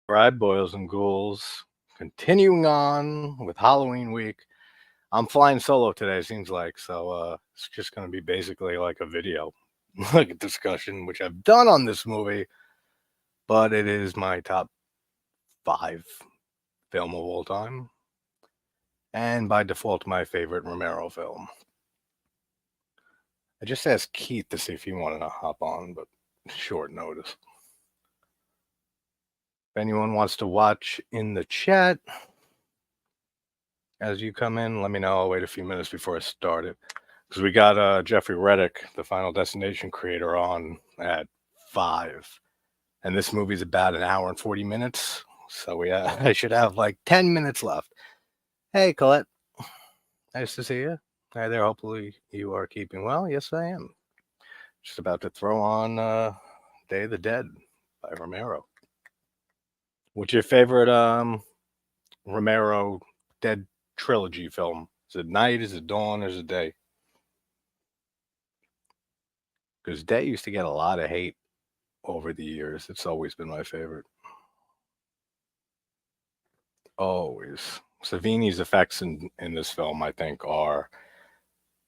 Right, boils and ghouls. Continuing on with Halloween week. I'm flying solo today, seems like. So it's just going to be basically like a video, like a discussion, which I've done on this movie, but it is my top 5 film of all time. And by default, my favorite Romero film. I just asked Keith to see if he wanted to hop on, but short notice. If anyone wants to watch in the chat, as you come in, let me know. I'll wait a few minutes before I start it. Because we got Jeffrey Reddick, the Final Destination creator, on at 5. And this movie's about an hour and 40 minutes. So I should have like 10 minutes left. Hey, Colette. Nice to see you. Hi there. Hopefully you are keeping well. Yes, I am. Just about to throw on Day of the Dead by Romero. What's your favorite Romero Dead trilogy film? Is it night? Is it dawn? Or is it day? Because day used to get a lot of hate over the years. It's always been my favorite. Always. Savini's effects in this film, I think, are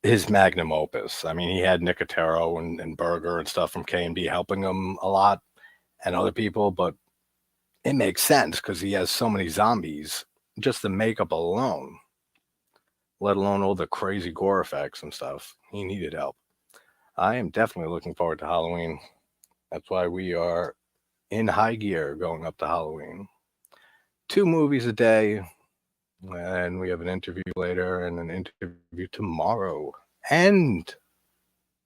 his magnum opus. I mean, he had Nicotero and Berger and stuff from K&B helping him a lot and other people, but it makes sense because he has so many zombies. Just the makeup alone, let alone all the crazy gore effects and stuff. He needed help. I am definitely looking forward to Halloween. That's why we are in high gear going up to Halloween. 2 movies a day, and we have an interview later and an interview tomorrow and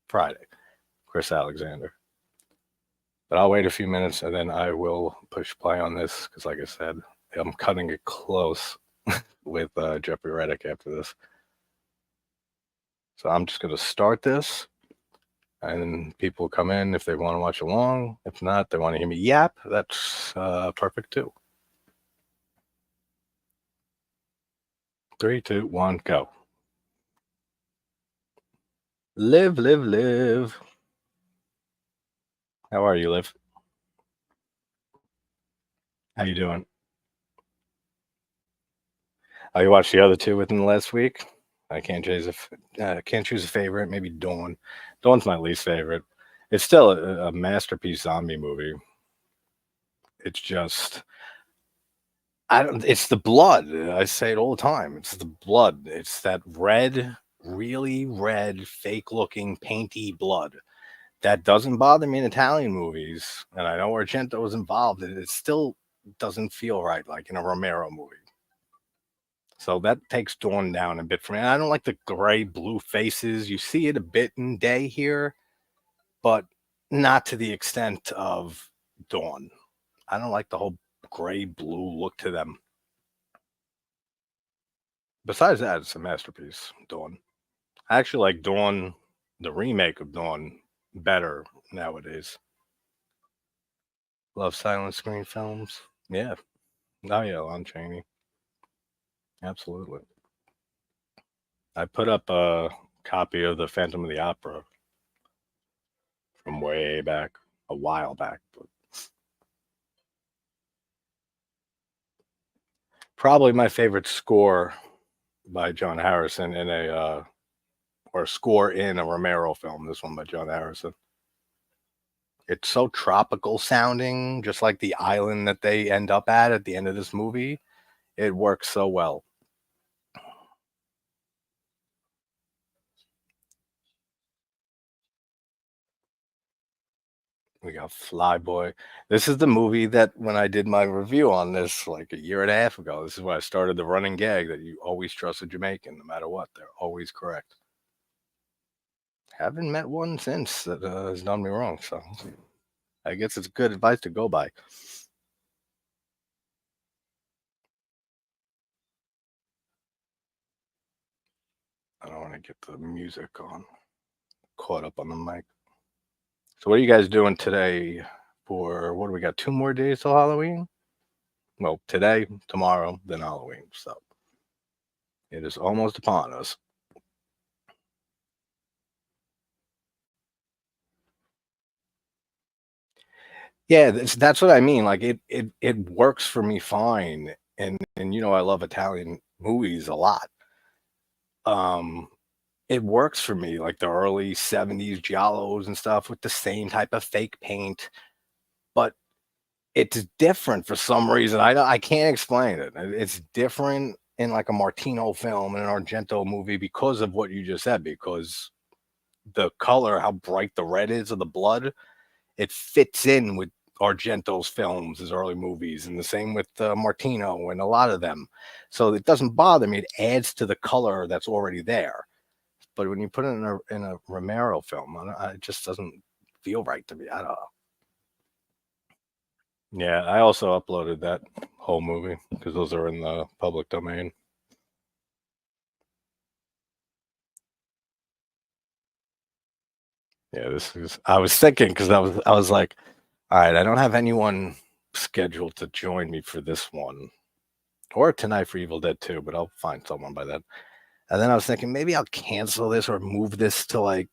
Friday. Chris Alexander. But I'll wait a few minutes and then I will push play on this because, like I said, I'm cutting it close with Jeffrey Reddick after this. So I'm just going to start this, and people come in if they want to watch along. If not, they want to hear me yap. That's perfect too. 3, 2, 1, go. Live, live, live. How are you, Liv? How you doing? Oh, you watched the other 2 within the last week? I can't choose a favorite. Maybe Dawn. Dawn's my least favorite. It's still a masterpiece zombie movie. It's just I don't. It's the blood. I say it all the time. It's the blood. It's that red, really red, fake-looking, painty blood that doesn't bother me in Italian movies. And I know Argento was involved. It still doesn't feel right, like in a Romero movie. So that takes Dawn down a bit for me. I don't like the gray blue faces. You see it a bit in Day here, but not to the extent of Dawn. I don't like the whole gray blue look to them. Besides that, it's a masterpiece, Dawn. I actually like Dawn, the remake of Dawn, better nowadays. Love silent screen films. Yeah. Oh, yeah, Lon Chaney. Absolutely. I put up a copy of the Phantom of the Opera from way back, a while back. But probably my favorite score by John Harrison in or score in a Romero film. This one by John Harrison. It's so tropical sounding, just like the island that they end up at the end of this movie. It works so well. We got Flyboy. This is the movie that when I did my review on this like a year and a half ago, this is when I started the running gag that you always trust a Jamaican, no matter what. They're always correct. Haven't met one since that has done me wrong, so I guess it's good advice to go by. I don't want to get the music on. Caught up on the mic. So what are you guys doing today for what do we got? 2 more days till Halloween? Well, today, tomorrow, then Halloween. So it is almost upon us. Yeah, that's what I mean. Like it works for me fine. And you know I love Italian movies a lot. Um it works for me like the early 70s giallos and stuff with the same type of fake paint, but it's different for some reason. I can't explain it. It's different in like a Martino film and an Argento movie because of what you just said, because the color, how bright the red is of the blood, it fits in with Argento's films, his early movies, and the same with Martino and a lot of them. So it doesn't bother me. It adds to the color that's already there. But when you put it in a Romero film, it just doesn't feel right to me. I don't know. Yeah, I also uploaded that whole movie because those are in the public domain. Yeah, this is. I was thinking because I was like, all right, I don't have anyone scheduled to join me for this one or tonight for Evil Dead 2, but I'll find someone by then. And then I was thinking maybe I'll cancel this or move this to like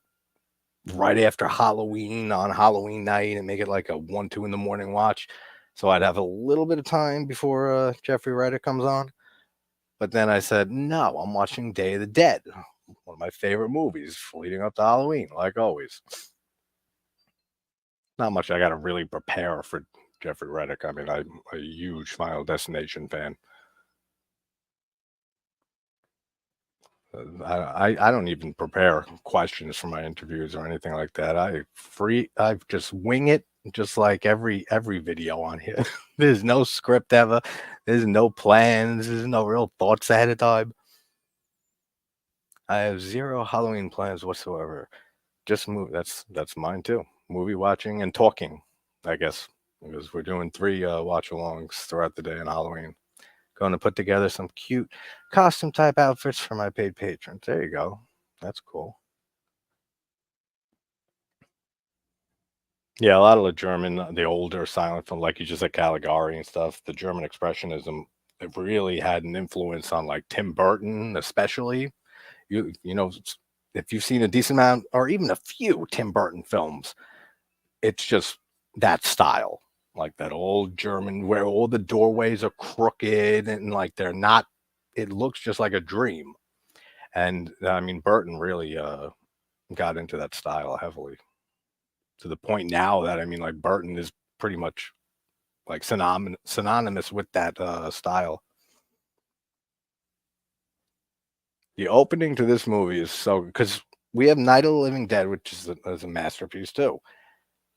right after Halloween on Halloween night and make it like a 1, 2 in the morning watch. So I'd have a little bit of time before Jeffrey Ryder comes on. But then I said, no, I'm watching Day of the Dead, one of my favorite movies leading up to Halloween, like always. Not much I got to really prepare for Jeffrey Reddick. I mean, I'm a huge Final Destination fan. I don't even prepare questions for my interviews or anything like that. I just wing it, just like every video on here. There's no script ever. There's no plans. There's no real thoughts ahead of time. I have zero Halloween plans whatsoever. Just move. That's mine too. Movie watching and talking, I guess, because we're doing three watch-alongs throughout the day on Halloween. Going to put together some cute costume type outfits for my paid patrons. There you go. That's cool. Yeah, a lot of the German, the older silent film, like you just said, Caligari and stuff. The German expressionism, it really had an influence on like Tim Burton, especially. You know, if you've seen a decent amount or even a few Tim Burton films, it's just that style, like that old German where all the doorways are crooked and like they're not. It looks just like a dream. And I mean, Burton really got into that style heavily to the point now that I mean, like Burton is pretty much like synonymous with that style. The opening to this movie is so because we have Night of the Living Dead, which is a masterpiece too,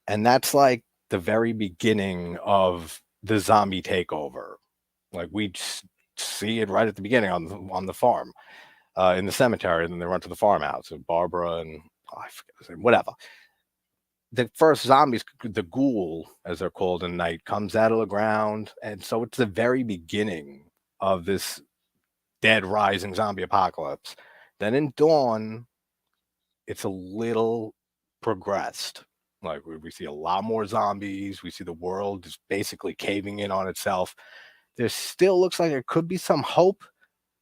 and that's like the very beginning of the zombie takeover. Like we see it right at the beginning on the farm, in the cemetery, and then they run to the farmhouse. And Barbara and oh, I forget his name, whatever. The first zombies, the ghoul, as they're called in night, comes out of the ground, and so it's the very beginning of this dead rising zombie apocalypse. Then in Dawn, it's a little progressed. Like we see a lot more zombies. We see the world is basically caving in on itself. There still looks like there could be some hope,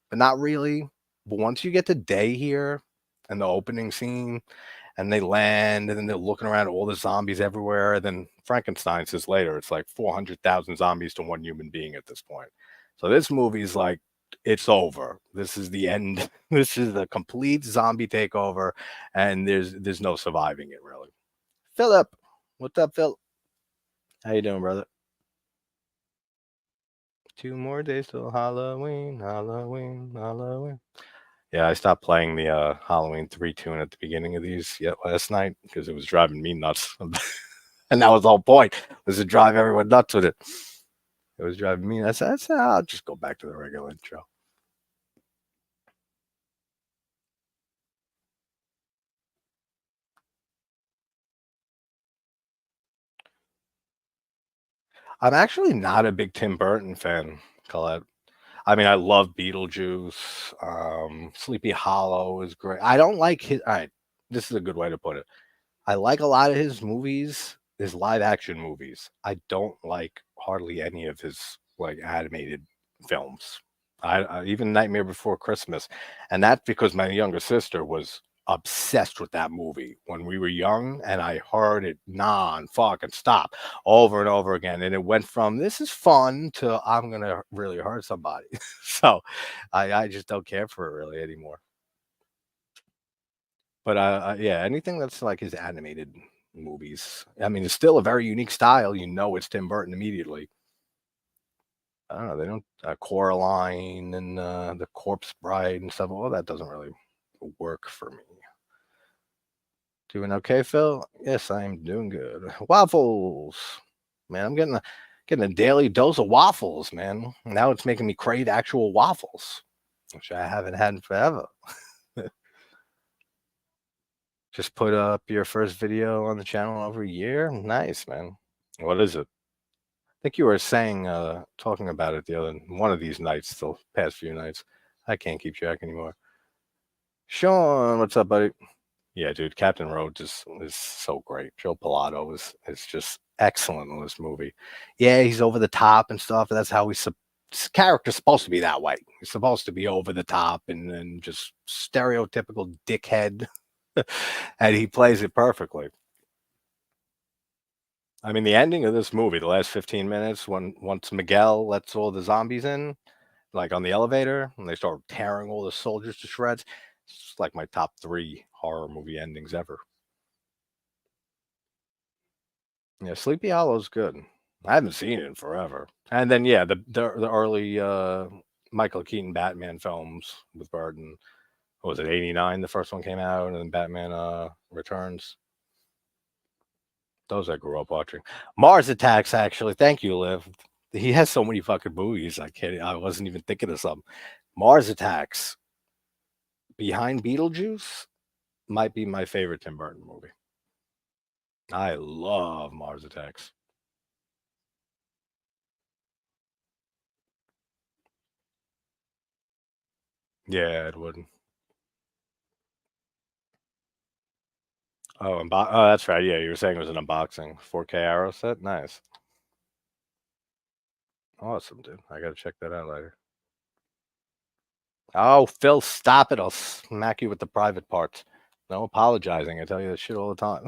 but not really. But once you get to day here and the opening scene, and they land, and then they're looking around at all the zombies everywhere. Then Frankenstein says later, it's like 400,000 zombies to one human being at this point. So this movie is like, it's over. This is the end. This is a complete zombie takeover, and there's no surviving it really. Philip, what's up, Phil? How you doing, brother? 2 more days till Halloween, Halloween, Halloween. Yeah, I stopped playing the Halloween 3 tune at the beginning of these yet last night because it was driving me nuts. And that was the whole point, was to drive everyone nuts with it. It was driving me. I said, I'll just go back to the regular intro. I'm actually not a big Tim Burton fan, Colette. I mean, I love Beetlejuice. Sleepy Hollow is great. I don't like his. All right, this is a good way to put it. I like a lot of his movies, his live action movies. I don't like hardly any of his like animated films. I even Nightmare Before Christmas, and that's because my younger sister was obsessed with that movie when we were young, and I heard it non-fucking stop over and over again, and it went from "This is fun" to "I'm gonna really hurt somebody." So, I just don't care for it really anymore. But, yeah, anything that's like his animated movies. I mean, it's still a very unique style, you know it's Tim Burton immediately. I don't know, they don't Coraline and, The Corpse Bride and stuff, all that doesn't really work for me. Doing okay, Phil? Yes, I am doing good. Waffles. Man, I'm getting a daily dose of waffles, man. Now it's making me crave actual waffles, which I haven't had in forever. Just put up your first video on the channel over a year. Nice, man. What is it? I think you were saying, talking about it the other one of these nights, the past few nights. I can't keep track anymore. Sean, what's up, buddy? Yeah, dude, Captain Rhodes is so great. Joe Pilato is just excellent in this movie. Yeah, he's over the top and stuff. That's how his character's supposed to be that way. He's supposed to be over the top and just stereotypical dickhead, and he plays it perfectly. I mean, the ending of this movie, the last 15 minutes, when once Miguel lets all the zombies in, like on the elevator, and they start tearing all the soldiers to shreds, it's like my top three horror movie endings ever. Yeah, Sleepy Hollow's good. I haven't seen it in forever. And then yeah, the early Michael Keaton Batman films with Burton. What was it, 89? The first one came out, and then Batman Returns. Those I grew up watching. Mars Attacks, actually. Thank you, Liv. He has so many fucking movies. I wasn't even thinking of something. Mars Attacks, behind Beetlejuice, might be my favorite Tim Burton movie. I love Mars Attacks. Yeah, it would. Oh, that's right. Yeah, you were saying it was an unboxing. 4K arrow set? Nice. Awesome, dude. I gotta check that out later. Oh, Phil, stop it. I'll smack you with the private parts. No apologizing. I tell you this shit all the time.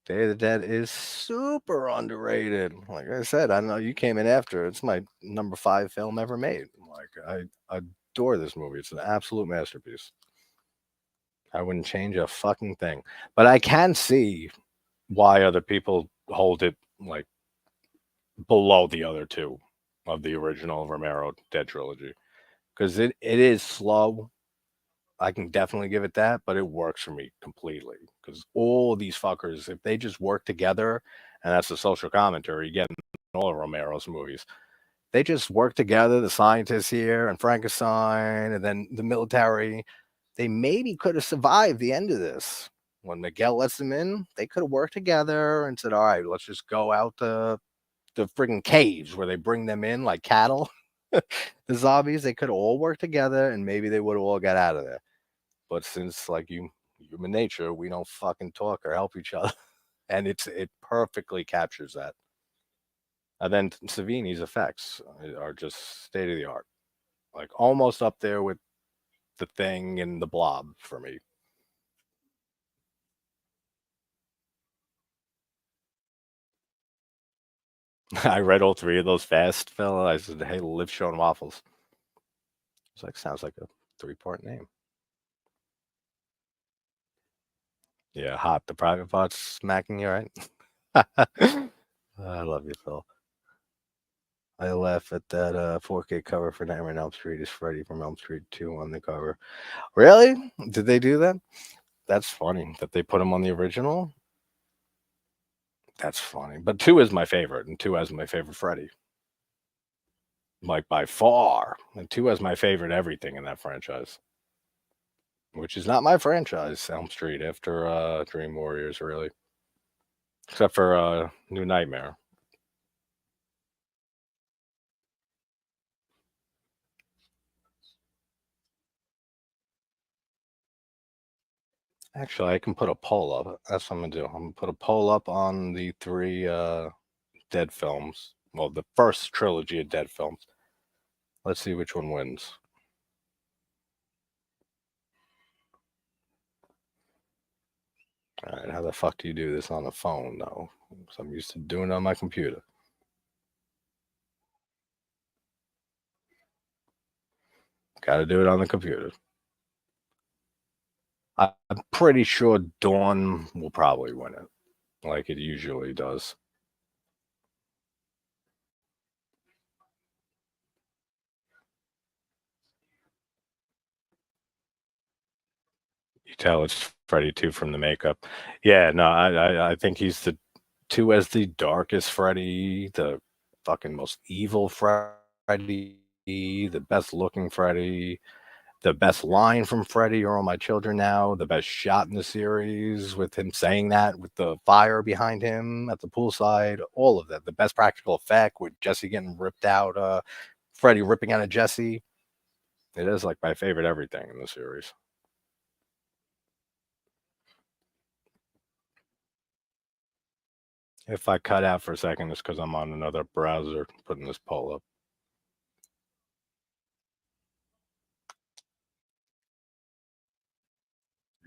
Day of the Dead is super underrated. Like I said, I know you came in after. It's my number 5 film ever made. Like I adore this movie. It's an absolute masterpiece. I wouldn't change a fucking thing. But I can see why other people hold it like below the other two of the original Romero Dead trilogy because it is slow. I can definitely give it that, but it works for me completely because all these fuckers, if they just work together, and that's the social commentary you get in all of Romero's movies, they just work together. The scientists here and Frankenstein, and then the military, they maybe could have survived the end of this. When Miguel lets them in, they could have worked together and said, "All right, let's just go out the friggin' caves where they bring them in like cattle." The zombies, they could all work together and maybe they would have all got out of there. But since like human nature, we don't fucking talk or help each other. And it perfectly captures that. And then Savini's effects are just state of the art. Like almost up there with the thing and the blob for me. I read all three of those fast, fella. I said, hey, live showing waffles. It's like sounds like a 3-part name. Yeah, hot. The private part's smacking you, right? I love you, Phil. I laugh at that 4K cover for Nightmare on Elm Street is Freddy from Elm Street 2 on the cover. Really? Did they do that? That's funny that they put him on the original. That's funny. But 2 is my favorite, and 2 has my favorite Freddy. Like by far. And 2 has my favorite everything in that franchise. Which is not my franchise, Elm Street, after Dream Warriors, really. Except for New Nightmare. Actually, I can put a poll up. That's what I'm gonna do. I'm gonna put a poll up on the 3 Dead films. Well, the first trilogy of Dead films. Let's see which one wins. All right, how the fuck do you do this on the phone, though? So I'm used to doing it on my computer. Got to do it on the computer. I'm pretty sure Dawn will probably win it, like it usually does. You tell it's Freddy 2 from the makeup. Yeah, no, I think he's the 2 as the darkest Freddy, the fucking most evil Freddy, the best looking Freddy, the best line from Freddy, "You're all my children now," the best shot in the series with him saying that with the fire behind him at the poolside, all of that. The best practical effect with Jesse getting ripped out, Freddy ripping out of Jesse. It is like my favorite everything in the series. If I cut out for a second, it's because I'm on another browser putting this poll up.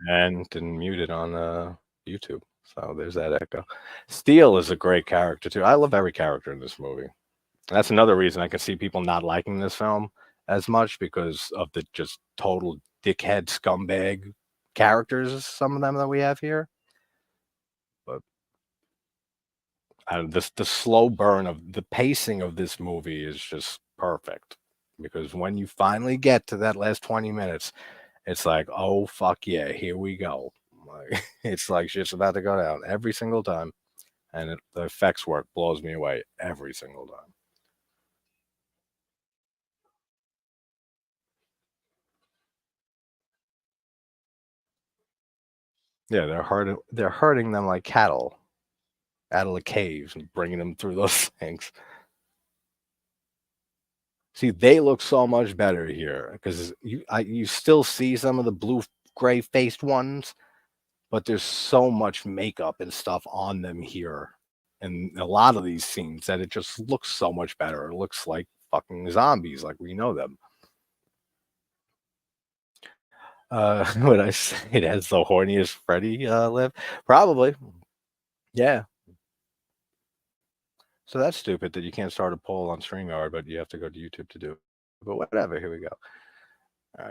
And didn't mute it on YouTube. So there's that echo. Steel is a great character too. I love every character in this movie. That's another reason I can see people not liking this film as much because of the just total dickhead scumbag characters, some of them that we have here. But this the slow burn of the pacing of this movie is just perfect because when you finally get to that last 20 minutes, it's like, oh fuck yeah, here we go. Like, it's like shit's about to go down every single time, and the effects work blows me away every single time. Yeah, they're hurting them like cattle out of the caves and bringing them through those things. See, they look so much better here because you still see some of the blue gray faced ones, but there's so much makeup and stuff on them here in a lot of these scenes that it just looks so much better. It looks like fucking zombies, like we know them. Would I say it has the horniest Freddy live? Probably. Yeah. So that's stupid that you can't start a poll on StreamYard, but you have to go to YouTube to do it. But whatever, here we go. All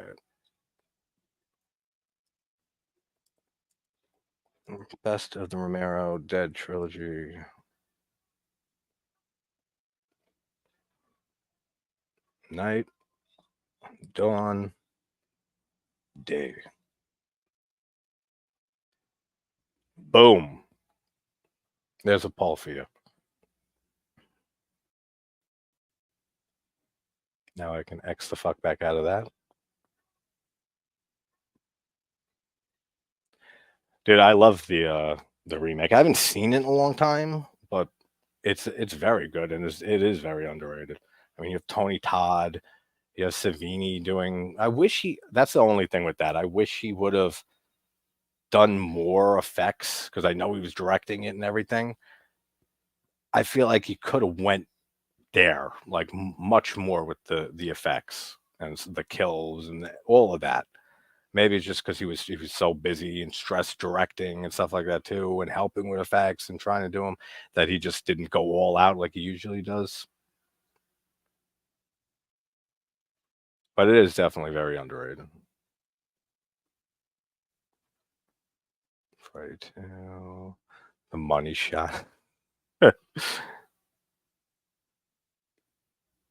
right. Best of the Romero Dead trilogy. Night, dawn, day. Boom. There's a poll for you. Now I can X the fuck back out of that. Dude, I love the remake. I haven't seen it in a long time, but it's very good and it is very underrated. I mean, you have Tony Todd, you have Savini doing. I wish he. That's the only thing with that. I wish he would have done more effects because I know he was directing it and everything. I feel like he could have went there like much more with the effects and the kills and all of that. Maybe it's just because he was so busy and stressed directing and stuff like that too, and helping with effects and trying to do them that he just didn't go all out like he usually does. But it is definitely very underrated. Freddy 2, the money shot.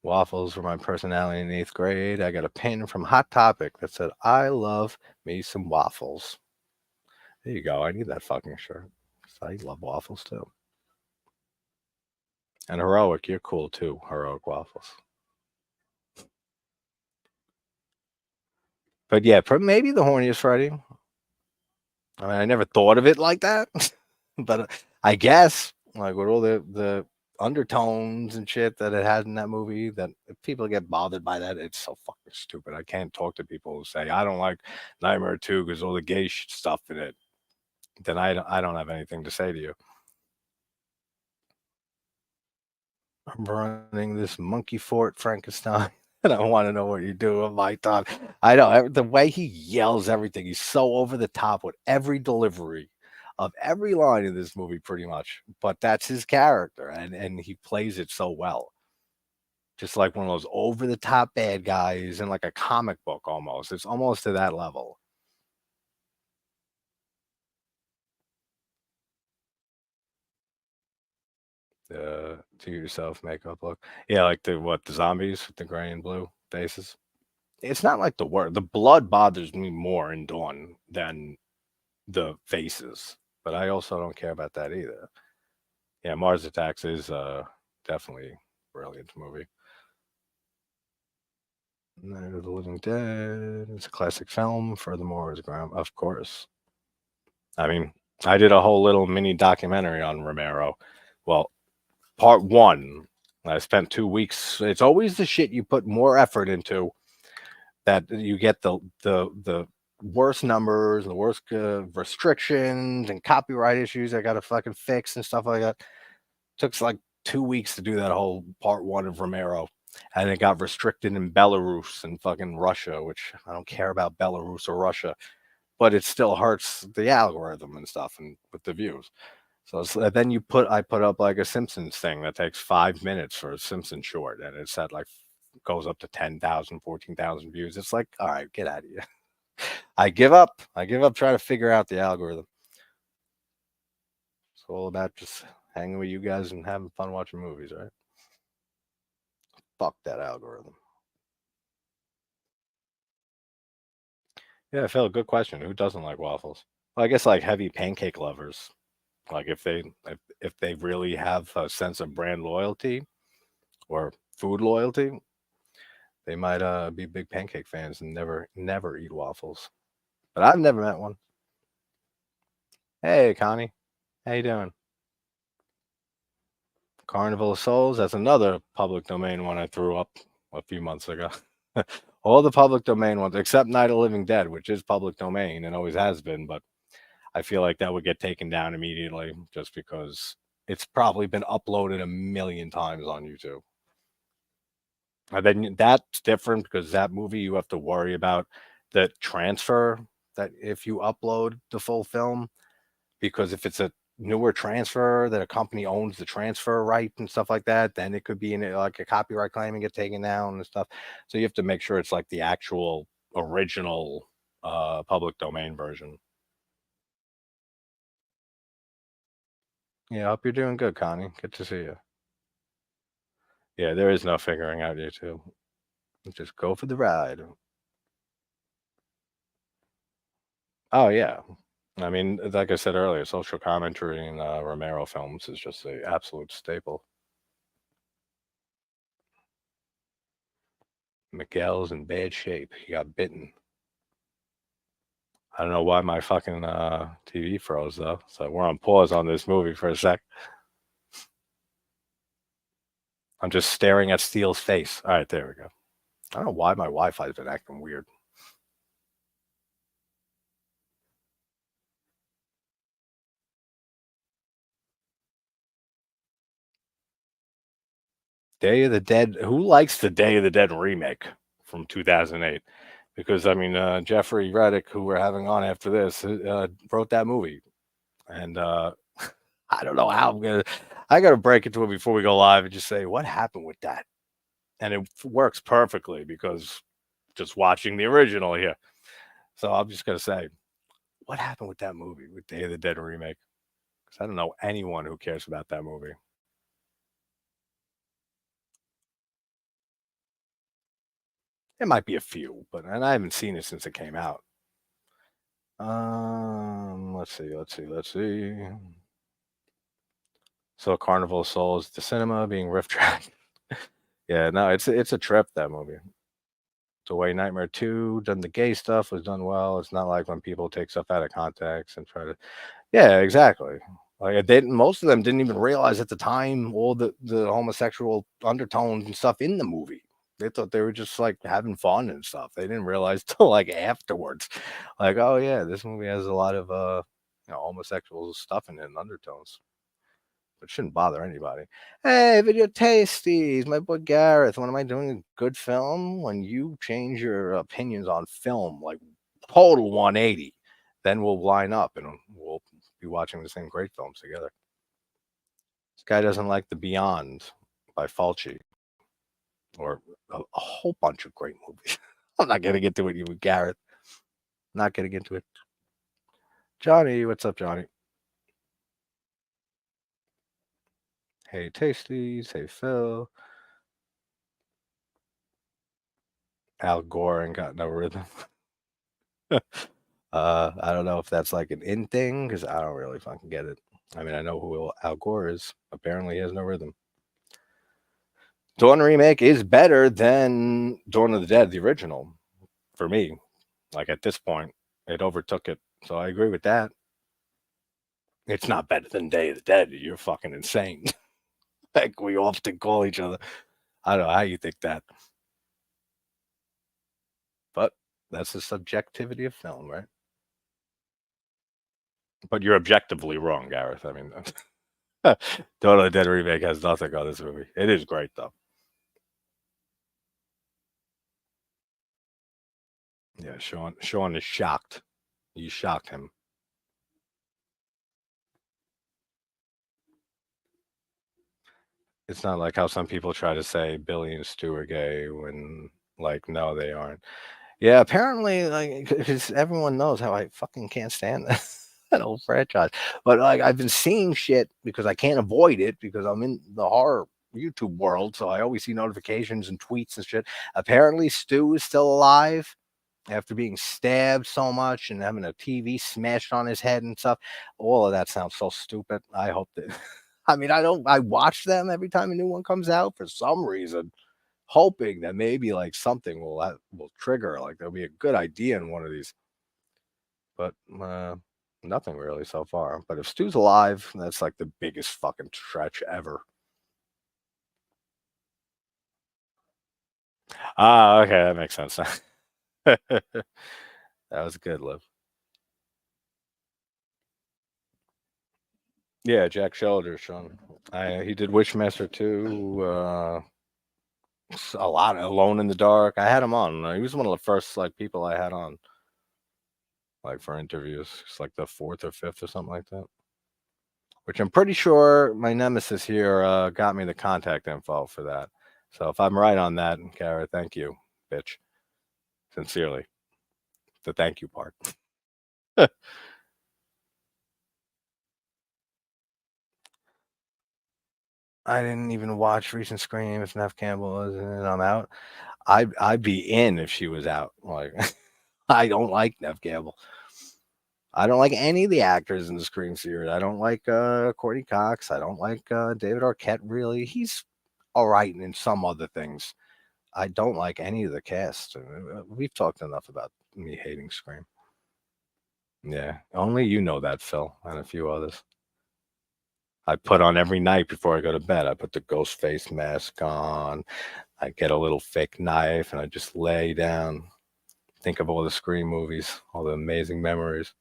Waffles were my personality in 8th grade. I got a pin from Hot Topic that said, I love me some waffles. There you go. I need that fucking shirt. I love waffles too. And Heroic, you're cool too. Heroic waffles. But yeah, maybe the horniest Freddy. I mean, I never thought of it like that, but I guess like with all the undertones and shit that it had in that movie, that if people get bothered by that, it's so fucking stupid. I can't talk to people who say I don't like Nightmare 2 because all the gay stuff in it. Then I don't have anything to say to you. I'm running this monkey fort Frankenstein. And I want to know what you do with my time. I know the way he yells everything. He's so over the top with every delivery of every line in this movie, pretty much. But that's his character, and he plays it so well. Just like one of those over the top bad guys in like a comic book almost. It's almost to that level. The do yourself makeup look. Yeah, like the zombies with the gray and blue faces. It's not like the word. The blood bothers me more in Dawn than the faces, but I also don't care about that either. Yeah, Mars Attacks is definitely a brilliant movie. Night of the Living Dead. It's a classic film. Furthermore, is ground, of course. I mean, I did a whole little mini documentary on Romero. Well, part one. I spent 2 weeks. It's always the shit you put more effort into that you get the worst numbers, the worst restrictions and copyright issues I got to fucking fix and stuff like that. Took like 2 weeks to do that whole part one of Romero, and it got restricted in Belarus and fucking Russia, which I don't care about Belarus or Russia, but it still hurts the algorithm and stuff and with the views. So then I put up like a Simpsons thing that takes 5 minutes for a Simpsons short, and it's at like goes up to 10,000, 14,000 views. It's like, all right, get out of here. I give up. I give up trying to figure out the algorithm. It's all about just hanging with you guys and having fun watching movies, right? Fuck that algorithm. Yeah, Phil, good question. Who doesn't like waffles? Well, I guess like heavy pancake lovers. Like if they really have a sense of brand loyalty or food loyalty, they might be big pancake fans and never eat waffles. But I've never met one. Hey, Connie, how you doing? Carnival of Souls. That's another public domain one I threw up a few months ago. All the public domain ones, except Night of the Living Dead, which is public domain and always has been. But I feel like that would get taken down immediately just because it's probably been uploaded a million times on YouTube. And then that's different because that movie you have to worry about the transfer that if you upload the full film, because if it's a newer transfer that a company owns the transfer right and stuff like that, then it could be in like a copyright claim and get taken down and stuff. So you have to make sure it's like the actual original public domain version. Yeah, I hope you're doing good, Connie. Good to see you. Yeah, there is no figuring out YouTube. Just go for the ride. Oh yeah. I mean, like I said earlier, social commentary in Romero films is just a absolute staple. Miguel's in bad shape. He got bitten. I don't know why my fucking TV froze though. So we're on pause on this movie for a sec. I'm just staring at Steele's face. All right, there we go. I don't know why my Wi-Fi's been acting weird. Day of the Dead. Who likes the Day of the Dead remake from 2008? Because I mean, Jeffrey Reddick, who we're having on after this, wrote that movie, and I don't know how I'm gonna. I gotta break into it before we go live and just say what happened with that, and it works perfectly because just watching the original here. So I'm just gonna say what happened with that movie with Day of the Dead remake? Because I don't know anyone who cares about that movie. It might be a few, but and I haven't seen it since it came out. Let's see. So Carnival of Souls, the cinema being riff track. Yeah, no, it's a trip that movie. The way Nightmare 2 done the gay stuff was done well. It's not like when people take stuff out of context and try to. Yeah, exactly. Like they most of them didn't even realize at the time all the homosexual undertones and stuff in the movie. They thought they were just like having fun and stuff. They didn't realize till like afterwards, like, oh yeah, this movie has a lot of homosexual stuff in it and undertones. It shouldn't bother anybody. Hey, video tasties, my boy Gareth. When am I doing a good film? When you change your opinions on film, like total 180, then we'll line up and we'll be watching the same great films together. This guy doesn't like The Beyond by Fulci or a whole bunch of great movies. I'm not getting into it, you with Gareth. Not getting into it. Johnny, what's up, Johnny? Hey, Tasties. Hey, Phil. Al Gore and got no rhythm. I don't know if that's like an in thing because I don't really fucking get it. I mean, I know who Al Gore is. Apparently, he has no rhythm. Dawn remake is better than Dawn of the Dead, the original, for me. Like at this point, it overtook it. So I agree with that. It's not better than Day of the Dead. You're fucking insane. Like we often call each other. I don't know how you think that, but that's the subjectivity of film, right? But you're objectively wrong, Gareth. I mean, Dawn of the Dead remake has nothing on this movie. It is great though. Yeah, Sean is shocked. You shocked him. It's not like how some people try to say Billy and Stu are gay when, like, no, they aren't. Yeah, apparently, like, because everyone knows how I fucking can't stand that, that old franchise. But like, I've been seeing shit because I can't avoid it because I'm in the horror YouTube world, so I always see notifications and tweets and shit. Apparently, Stu is still alive after being stabbed so much and having a TV smashed on his head and stuff. All of that sounds so stupid. I hope that. I mean, I watch them every time a new one comes out for some reason, hoping that maybe like something will trigger, like there'll be a good idea in one of these. But nothing really so far. But if Stu's alive, that's like the biggest fucking stretch ever. Ah, okay, that makes sense. That was good, Liv. Yeah, Jack Sheldon, Sean. He did Wishmaster too. A lot Alone in the Dark. I had him on. He was one of the first like people I had on, like for interviews. It's like the fourth or fifth or something like that. Which I'm pretty sure my nemesis here got me the contact info for that. So if I'm right on that, Kara, thank you, bitch. Sincerely, the thank you part. I didn't even watch recent Scream. If Neff Campbell was in it, I'm out. I'd be in if she was out. Like I don't like Neff Campbell. I don't like any of the actors in the Scream series. I don't like Courtney Cox. I don't like David Arquette. Really, he's all right in some other things. I don't like any of the cast. We've talked enough about me hating Scream. Yeah, only you know that, Phil, and a few others. I put on every night before I go to bed. I put the ghost face mask on. I get a little fake knife and I just lay down. Think of all the Scream movies, all the amazing memories.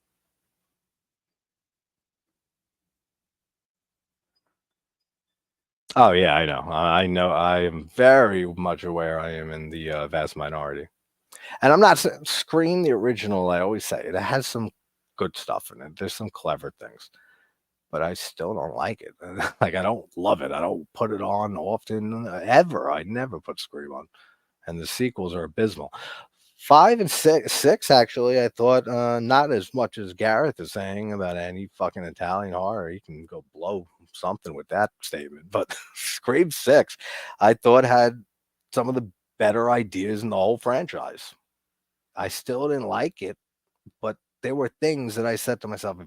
Oh yeah, I know. I know. I am very much aware. I am in the vast minority, and I'm not Scream the original. I always say it has some good stuff in it. There's some clever things, but I still don't like it. Like I don't love it. I don't put it on often ever. I never put Scream on, and the sequels are abysmal. Five and six actually, I thought not as much as Gareth is saying about any fucking Italian horror. He can go blow something with that statement, but Scream Six, I thought had some of the better ideas in the whole franchise. I still didn't like it, but there were things that I said to myself, if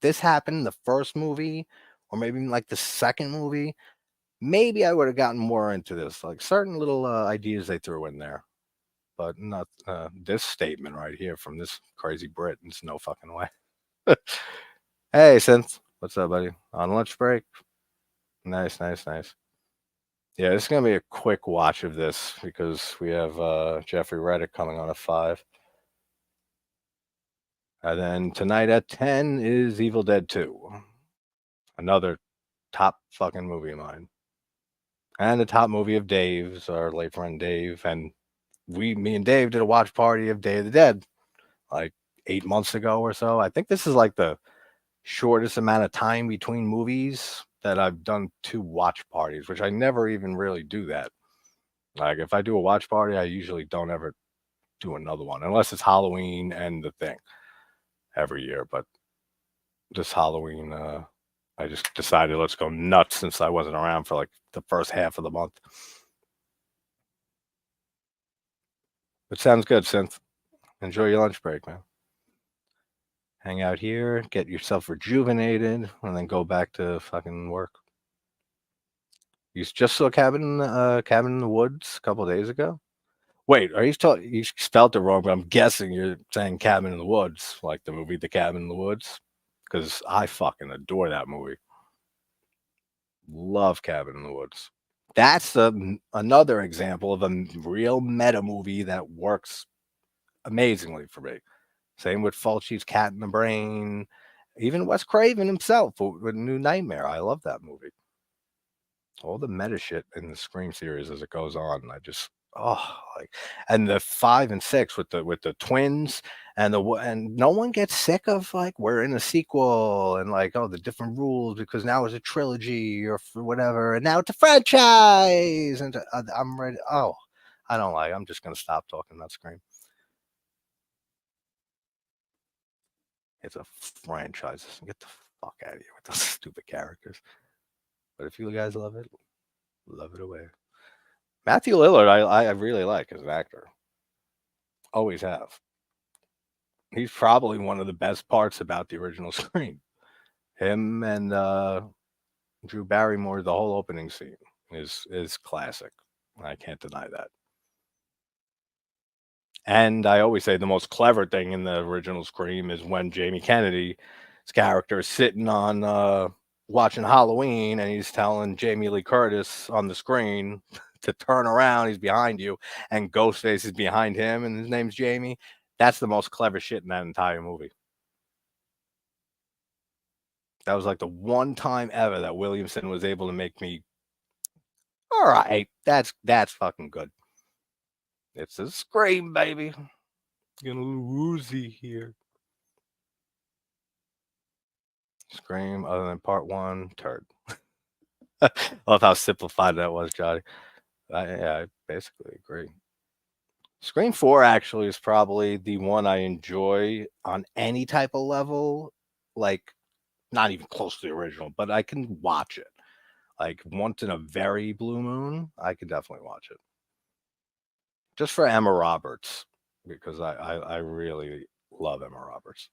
this happened in the first movie, or maybe in like the second movie, maybe I would have gotten more into this. Like certain little ideas they threw in there, but not this statement right here from this crazy Brit. It's no fucking way. Hey, Synth. What's up, buddy? On lunch break? Nice, nice, nice. Yeah, it's going to be a quick watch of this because we have Jeffrey Reddick coming on at 5. And then tonight at 10 is Evil Dead 2. Another top fucking movie of mine. And the top movie of Dave's, our late friend Dave. And me and Dave did a watch party of Day of the Dead like 8 months ago or so. I think this is like the shortest amount of time between movies that I've done two watch parties, which I never even really do that. Like if I do a watch party, I usually don't ever do another one unless it's Halloween and the thing every year. But this Halloween, I just decided let's go nuts since I wasn't around for like the first half of the month. But sounds good, Synth. Enjoy your lunch break, man. Hang out here, get yourself rejuvenated, and then go back to fucking work. You just saw Cabin in the Woods a couple days ago. Wait, are you talking? You spelled it wrong, but I'm guessing you're saying Cabin in the Woods, like the movie The Cabin in the Woods, because I fucking adore that movie. Love Cabin in the Woods. That's another example of a real meta movie that works amazingly for me. Same with Fulci's Cat in the Brain, even Wes Craven himself with New Nightmare. I love that movie. All the meta shit in the Scream series as it goes on. I just like, and the 5 and 6 with the twins and no one gets sick of like we're in a sequel and like the different rules because now it's a trilogy or whatever and now it's a franchise and I'm ready. I don't like. I'm just gonna stop talking about Scream. It's a franchise. Get the fuck out of here with those stupid characters. But if you guys love it away. Matthew Lillard, I really like as an actor. Always have. He's probably one of the best parts about the original Scream. Him and Drew Barrymore, the whole opening scene is classic. I can't deny that. And I always say the most clever thing in the original Scream is when Jamie Kennedy's character is sitting on watching Halloween and he's telling Jamie Lee Curtis on the screen to turn around, he's behind you, and Ghostface is behind him, and his name's Jamie. That's the most clever shit in that entire movie. That was like the one time ever that Williamson was able to make me, all right, that's fucking good. It's a Scream, baby. Getting a little woozy here. Scream, other than part one, turd. I love how simplified that was, Johnny. I basically agree. Scream 4 actually is probably the one I enjoy on any type of level. Like, not even close to the original, but I can watch it. Like, once in a very blue moon, I can definitely watch it. Just for Emma Roberts, because I really love Emma Roberts.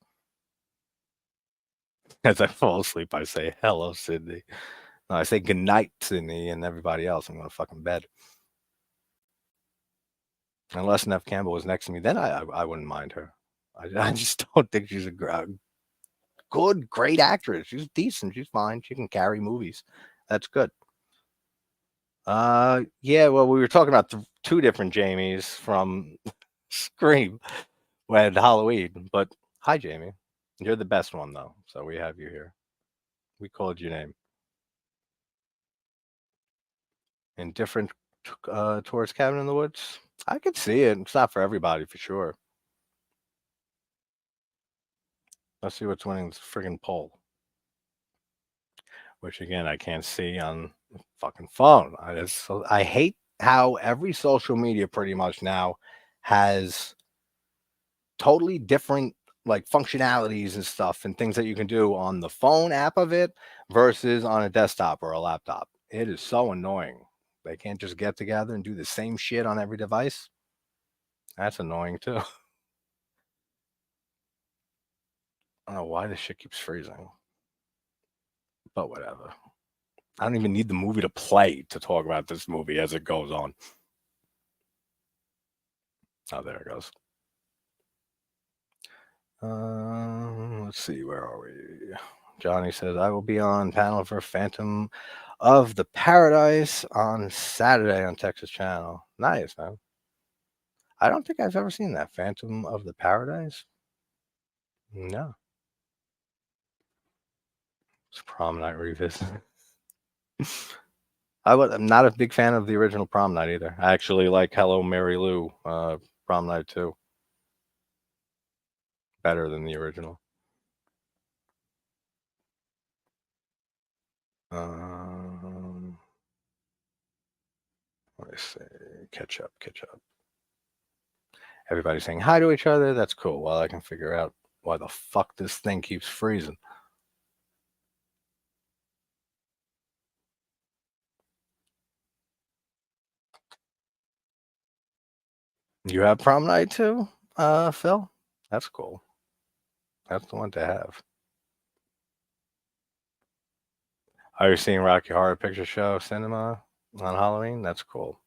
As I fall asleep, I say, hello, Sydney. No, I say goodnight, Sydney, and everybody else. I'm going to fucking bed. Unless Nev Campbell was next to me, then I wouldn't mind her. I just don't think she's a good, great actress. She's decent. She's fine. She can carry movies. That's good. Yeah. Well, we were talking about two different Jamies from Scream and Halloween. But hi, Jamie. You're the best one though, so we have you here. We called your name. Indifferent towards Cabin in the Woods. I could see it. It's not for everybody for sure. Let's see what's winning this friggin' poll. Which again I can't see on the fucking phone. I hate how every social media pretty much now has totally different like functionalities and stuff and things that you can do on the phone app of it versus on a desktop or a laptop. It is so annoying. They can't just get together and do the same shit on every device. That's annoying too. I don't know why this shit keeps freezing. But whatever. I don't even need the movie to play to talk about this movie as it goes on. Oh, there it goes. Let's see, where are we? Johnny says, I will be on panel for Phantom of the Paradise on Saturday on Texas Channel. Nice, man. I don't think I've ever seen that. Phantom of the Paradise? No. It's Prom Night Revisit. I'm not a big fan of the original Prom Night either. I actually like Hello Mary Lou, Prom Night too, better than the original. Um, let me see. Catch up, catch up. Everybody's saying hi to each other. That's cool. Well, I can figure out why the fuck this thing keeps freezing. You have Prom Night too, Phil? That's cool. That's the one to have. Are you seeing Rocky Horror Picture Show Cinema on Halloween? That's cool.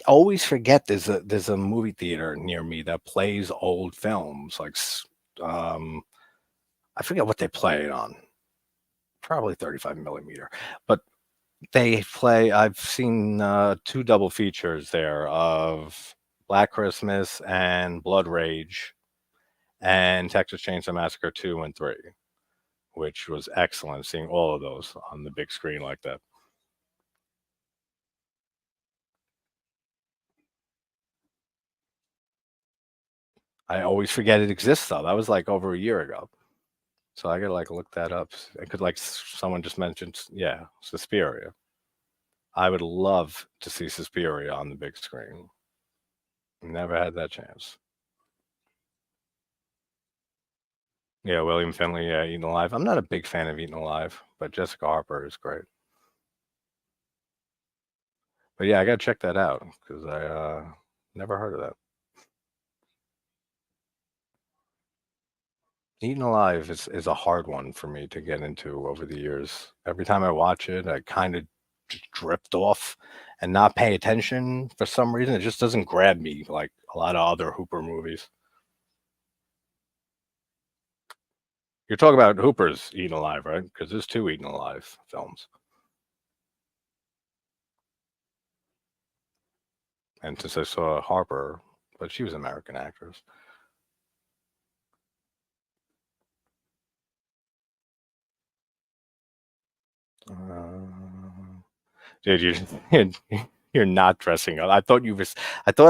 Always forget there's a movie theater near me that plays old films like um I forget what they play it on. Probably 35 millimeter, but they play. I've seen two double features there of Black Christmas and Blood Rage and Texas Chainsaw Massacre 2 and 3, which was excellent seeing all of those on the big screen like that. I always forget it exists though. That was like over a year ago. So I gotta like look that up. I could like someone just mentioned, yeah, Suspiria. I would love to see Suspiria on the big screen. Never had that chance. Yeah, William Finley, yeah, Eaten Alive. I'm not a big fan of Eaten Alive, but Jessica Harper is great. But yeah, I gotta check that out because I never heard of that. Eaten Alive is a hard one for me to get into over the years. Every time I watch it, I kind of just drift off and not pay attention for some reason. It just doesn't grab me like a lot of other Hooper movies. You're talking about Hooper's Eaten Alive, right? Because there's two Eaten Alive films. And since I saw Harper, but she was an American actress. Uh, dude, you're not dressing up. I thought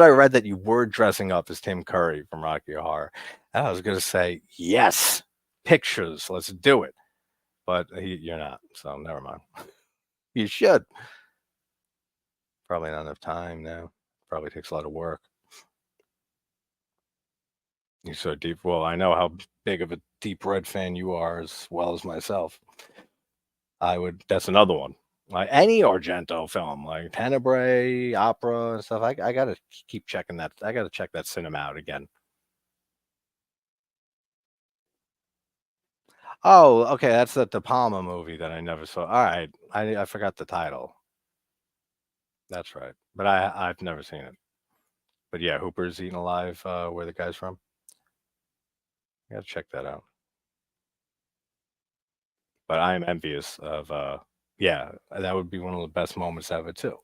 I read that you were dressing up as Tim Curry from Rocky Horror. And I was gonna say yes, pictures, let's do it. But you're not, so never mind. You should. Probably not enough time now. Probably takes a lot of work. You're so deep. Well, I know how big of a deep red fan you are, as well as myself. I would. That's another one. Like any Argento film, like Tenebrae, opera, and stuff. I gotta keep checking that. I gotta check that cinema out again. Oh, okay, that's the De Palma movie that I never saw. All right, I forgot the title. That's right, but I've never seen it. But yeah, Hooper's Eaten Alive. Where the guy's from? I gotta check that out. But I am envious of. Yeah, that would be one of the best moments ever too.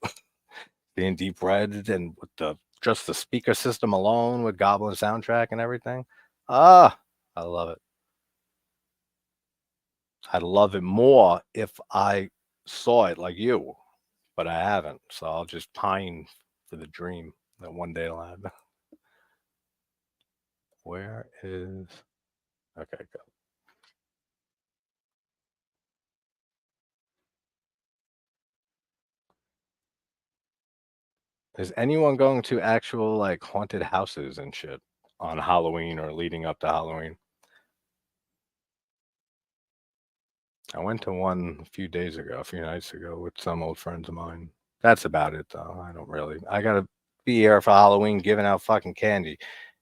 Being deep red and with the just the speaker system alone with Goblin soundtrack and everything. Ah, I love it. I'd love it more if I saw it like you, but I haven't. So I'll just pine for the dream that one day I'll have. Where is okay, go. Is anyone going to actual like haunted houses and shit on Halloween or leading up to Halloween? I went to one a few days ago, a few nights ago with some old friends of mine. That's about it though. I don't really. I gotta be here for Halloween giving out fucking candy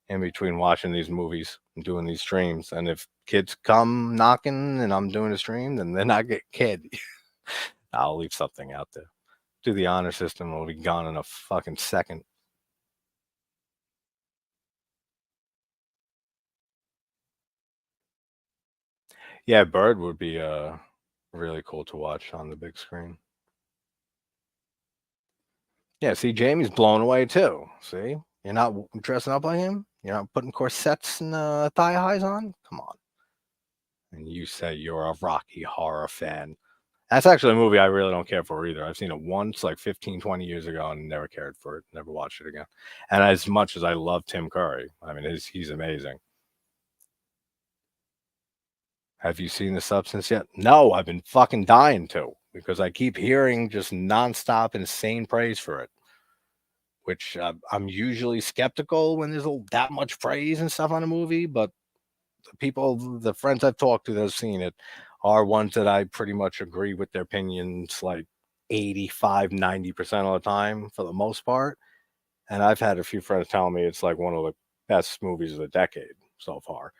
in between watching these movies and doing these streams. And if kids come knocking and I'm doing a stream, then they're not getting candy. I'll leave something out there. Do the honor system, will be gone in a fucking second. Yeah, Bird would be really cool to watch on the big screen. Yeah, see, Jamie's blown away too. See, you're not dressing up like him. You're not putting corsets and thigh highs on. Come on. And you say you're a Rocky Horror fan. That's actually a movie I really don't care for either. I've seen it once, like 15, 20 years ago, and never cared for it. Never watched it again. And as much as I love Tim Curry, I mean, he's amazing. Have you seen The Substance yet? No, I've been fucking dying to because I keep hearing just nonstop insane praise for it, which I'm usually skeptical when there's that much praise and stuff on a movie. But the friends I've talked to that have seen it are ones that I pretty much agree with their opinions like 85, 90% of the time for the most part. And I've had a few friends tell me it's like one of the best movies of the decade so far,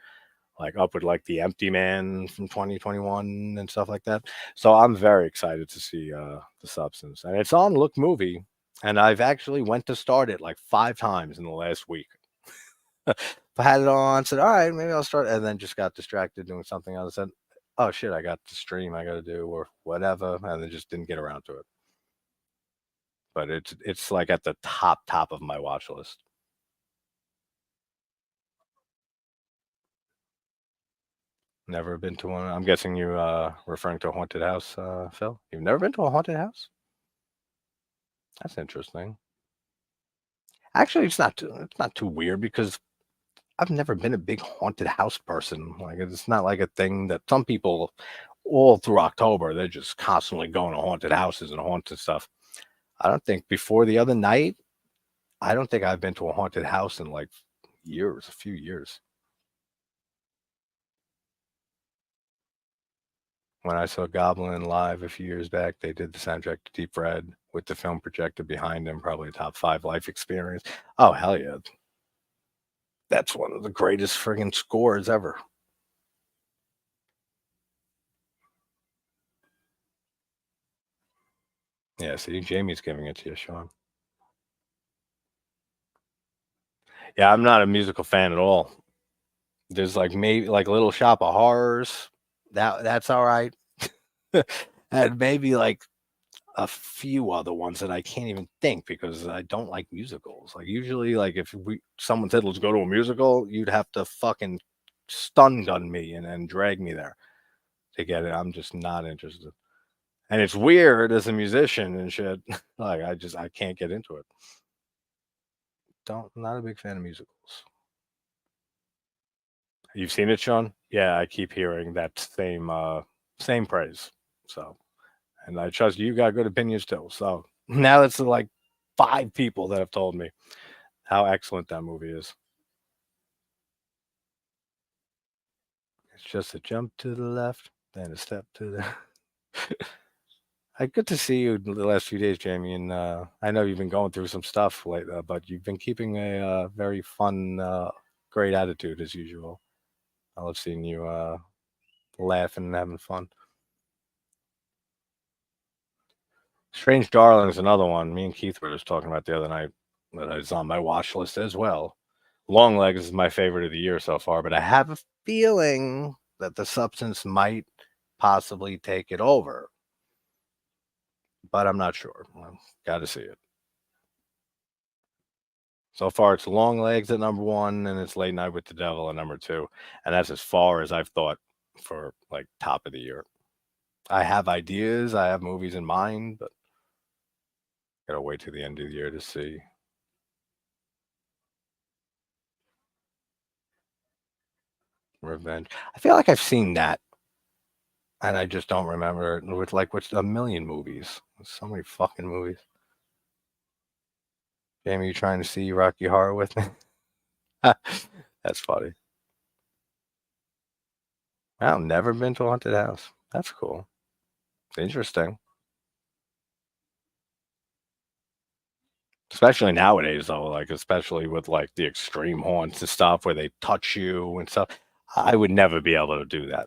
like up with like The Empty Man from 2021 and stuff like that. So I'm very excited to see The Substance. And it's on Look Movie. And I've actually went to start it like 5 times in the last week. I had it on, said, all right, maybe I'll start, and then just got distracted doing something else. Said, oh shit, I got the stream I got to do or whatever, and then just didn't get around to it. But it's like at the top of my watch list. Never been to one. I'm guessing you referring to a haunted house, Phil. You've never been to a haunted house? That's interesting. Actually, it's not too weird because I've never been a big haunted house person. Like it's not like a thing that some people all through October they're just constantly going to haunted houses and haunted stuff. I don't think before the other night, I don't think I've been to a haunted house in like years, a few years. When I saw Goblin live a few years back, they did the soundtrack to Deep Red with the film projected behind them, probably a top 5 life experience. Oh hell yeah. That's one of the greatest friggin' scores ever. Yeah, see, Jamie's giving it to you, Sean. Yeah, I'm not a musical fan at all. There's like maybe like Little Shop of Horrors. That's all right. And maybe like a few other ones that I can't even think because I don't like musicals. Like usually, like if someone said let's go to a musical, you'd have to fucking stun gun me and then drag me there to get it. I'm just not interested. And it's weird as a musician and shit. Like I can't get into it. Don't Not a big fan of musicals. You've seen it, Sean? Yeah, I keep hearing that same praise. So, and I trust you got good opinions too. So now it's like 5 people that have told me how excellent that movie is. It's just a jump to the left, then a step to the. Good to see you the last few days, Jamie. And I know you've been going through some stuff lately, but you've been keeping a very fun, great attitude as usual. I love seeing you laughing and having fun. Strange Darling is another one. Me and Keith were just talking about the other night that is on my watch list as well. Long Legs is my favorite of the year so far, but I have a feeling that The Substance might possibly take it over, but I'm not sure. Got to see it. So far, it's Long Legs at number one, and it's Late Night with the Devil at number two, and that's as far as I've thought for like top of the year. I have ideas, I have movies in mind, but gotta wait till the end of the year to see. Revenge. I feel like I've seen that, and I just don't remember it. With like what's a million movies, so many fucking movies. Jamie, you trying to see Rocky Horror with me? That's funny. I've never been to a haunted house. That's cool. Interesting. Especially nowadays, though, like especially with like the extreme haunts and stuff where they touch you and stuff. I would never be able to do that.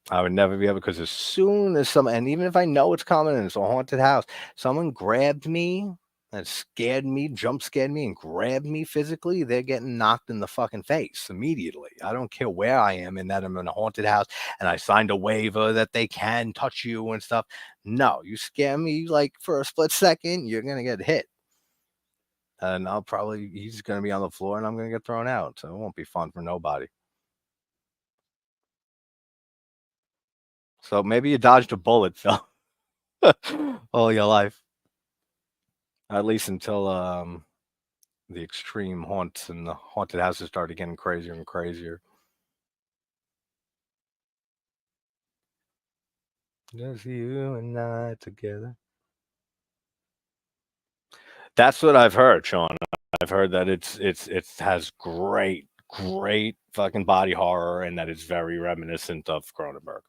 I would never be able because as soon as someone, and even if I know it's coming and it's a haunted house, someone grabbed me and scared me, jump scared me, and grabbed me physically, they're getting knocked in the fucking face immediately. I don't care where I am in that I'm in a haunted house and I signed a waiver that they can touch you and stuff. No, you scare me like for a split second, you're gonna get hit. And he's gonna be on the floor and I'm gonna get thrown out. So it won't be fun for nobody. So maybe you dodged a bullet, Phil. all your life, at least until the extreme haunts and the haunted houses started getting crazier and crazier. Just you and I together. That's what I've heard, Sean. I've heard that it has great fucking body horror, and that it's very reminiscent of Cronenberg,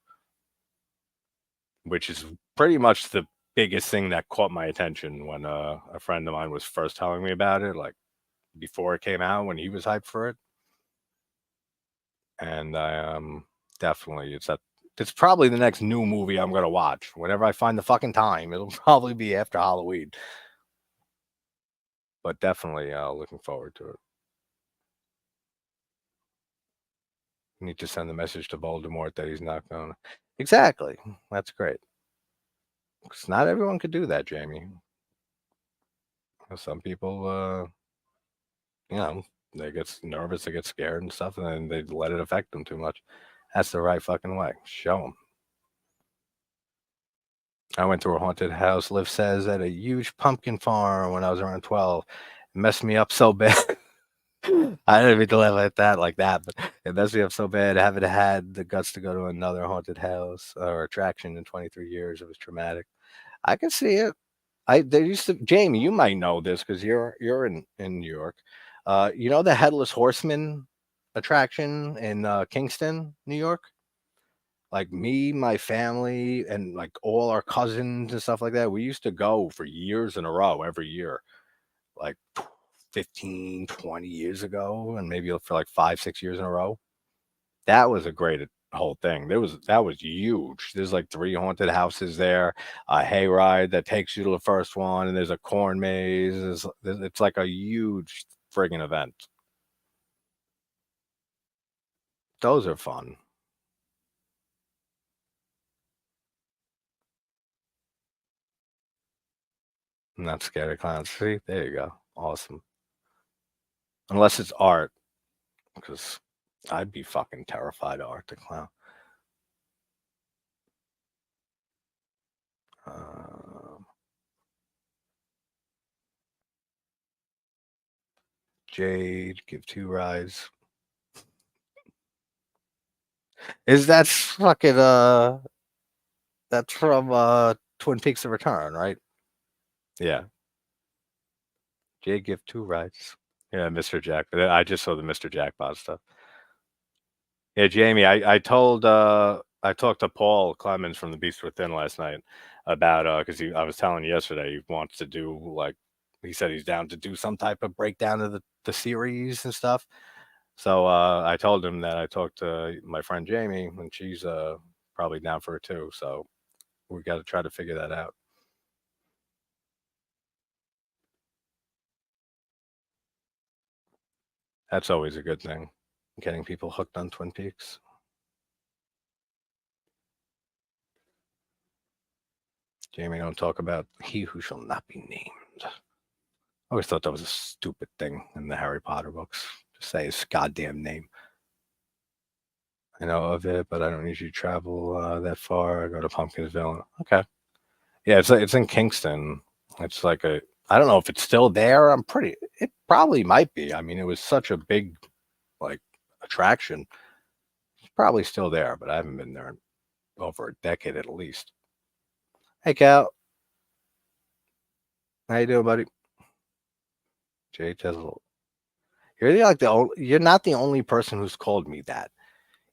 which is pretty much the biggest thing that caught my attention when a friend of mine was first telling me about it, like before it came out, when he was hyped for it. And I definitely it's probably the next new movie I'm gonna watch whenever I find the fucking time. It'll probably be after Halloween, but definitely looking forward to it. Need to send the message to Voldemort that he's not going. Exactly, that's great. Because not everyone could do that, Jamie. Some people, you know, they get nervous, they get scared and stuff, and then they let it affect them too much. That's the right fucking way. Show them. I went to a haunted house, Liv says, at a huge pumpkin farm when I was around 12. It messed me up so bad. I didn't mean to laugh like that, but it messed me up so bad. I haven't had the guts to go to another haunted house or attraction in 23 years. It was traumatic. I can see it. There used to Jamie, you might know this because you're in New York. You know the Headless Horseman attraction in Kingston, New York? Like me, my family, and like all our cousins and stuff like that, we used to go for years in a row every year, like 15, 20 years ago, and maybe for like 5, 6 years in a row. That was a great whole thing. That was huge. There's like three haunted houses there, a hayride that takes you to the first one, and there's a corn maze. It's like a huge friggin' event. Those are fun. I'm not scared of clowns. See, there you go. Awesome. Unless it's art, because I'd be fucking terrified of Art the Clown. Um, Jade, give two rides. Is that fucking that's from Twin Peaks: The Return, right? Yeah. Jade, give two rides. Yeah, Mr. Jack. I just saw the Mr. Jackpot stuff. Yeah, Jamie, I talked to Paul Clemens from The Beast Within last night about because I was telling you yesterday he wants to do like he said he's down to do some type of breakdown of the series and stuff. So I told him that I talked to my friend Jamie and she's probably down for it too. So we got to try to figure that out. That's always a good thing. Getting people hooked on Twin Peaks. Jamie, don't talk about he who shall not be named. I always thought that was a stupid thing in the Harry Potter books. Just say his goddamn name. I know of it, but I don't usually travel that far. I go to Pumpkinsville. Okay. Yeah, it's in Kingston. It's like a I don't know if it's still there. It probably might be. I mean, it was such a big like attraction. It's probably still there, but I haven't been there in over a decade at least. Hey Cal, how you doing, buddy? Jay Tesla. You're not the only person who's called me that.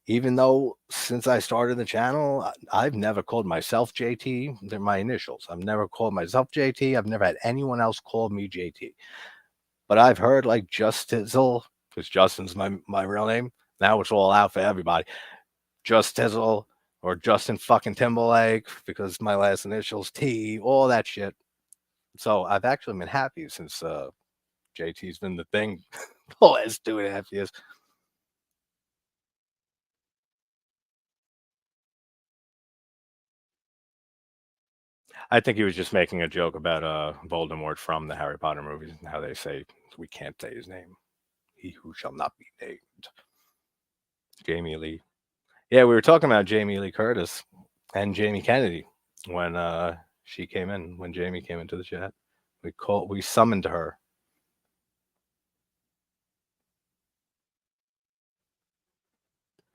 Even though since I started the channel, I've never called myself JT. They're my initials. I've never called myself JT. I've never had anyone else call me JT. But I've heard like Just Tizzle, because Justin's my real name. Now it's all out for everybody. Just Tizzle or Justin fucking Timberlake because my last initials T, all that shit. So I've actually been happy since JT's been the thing the last 2.5 years. I think he was just making a joke about Voldemort from the Harry Potter movies and how they say we can't say his name. He who shall not be named. Jamie Lee. Yeah, we were talking about Jamie Lee Curtis and Jamie Kennedy when She came in when Jamie came into the chat. We summoned her.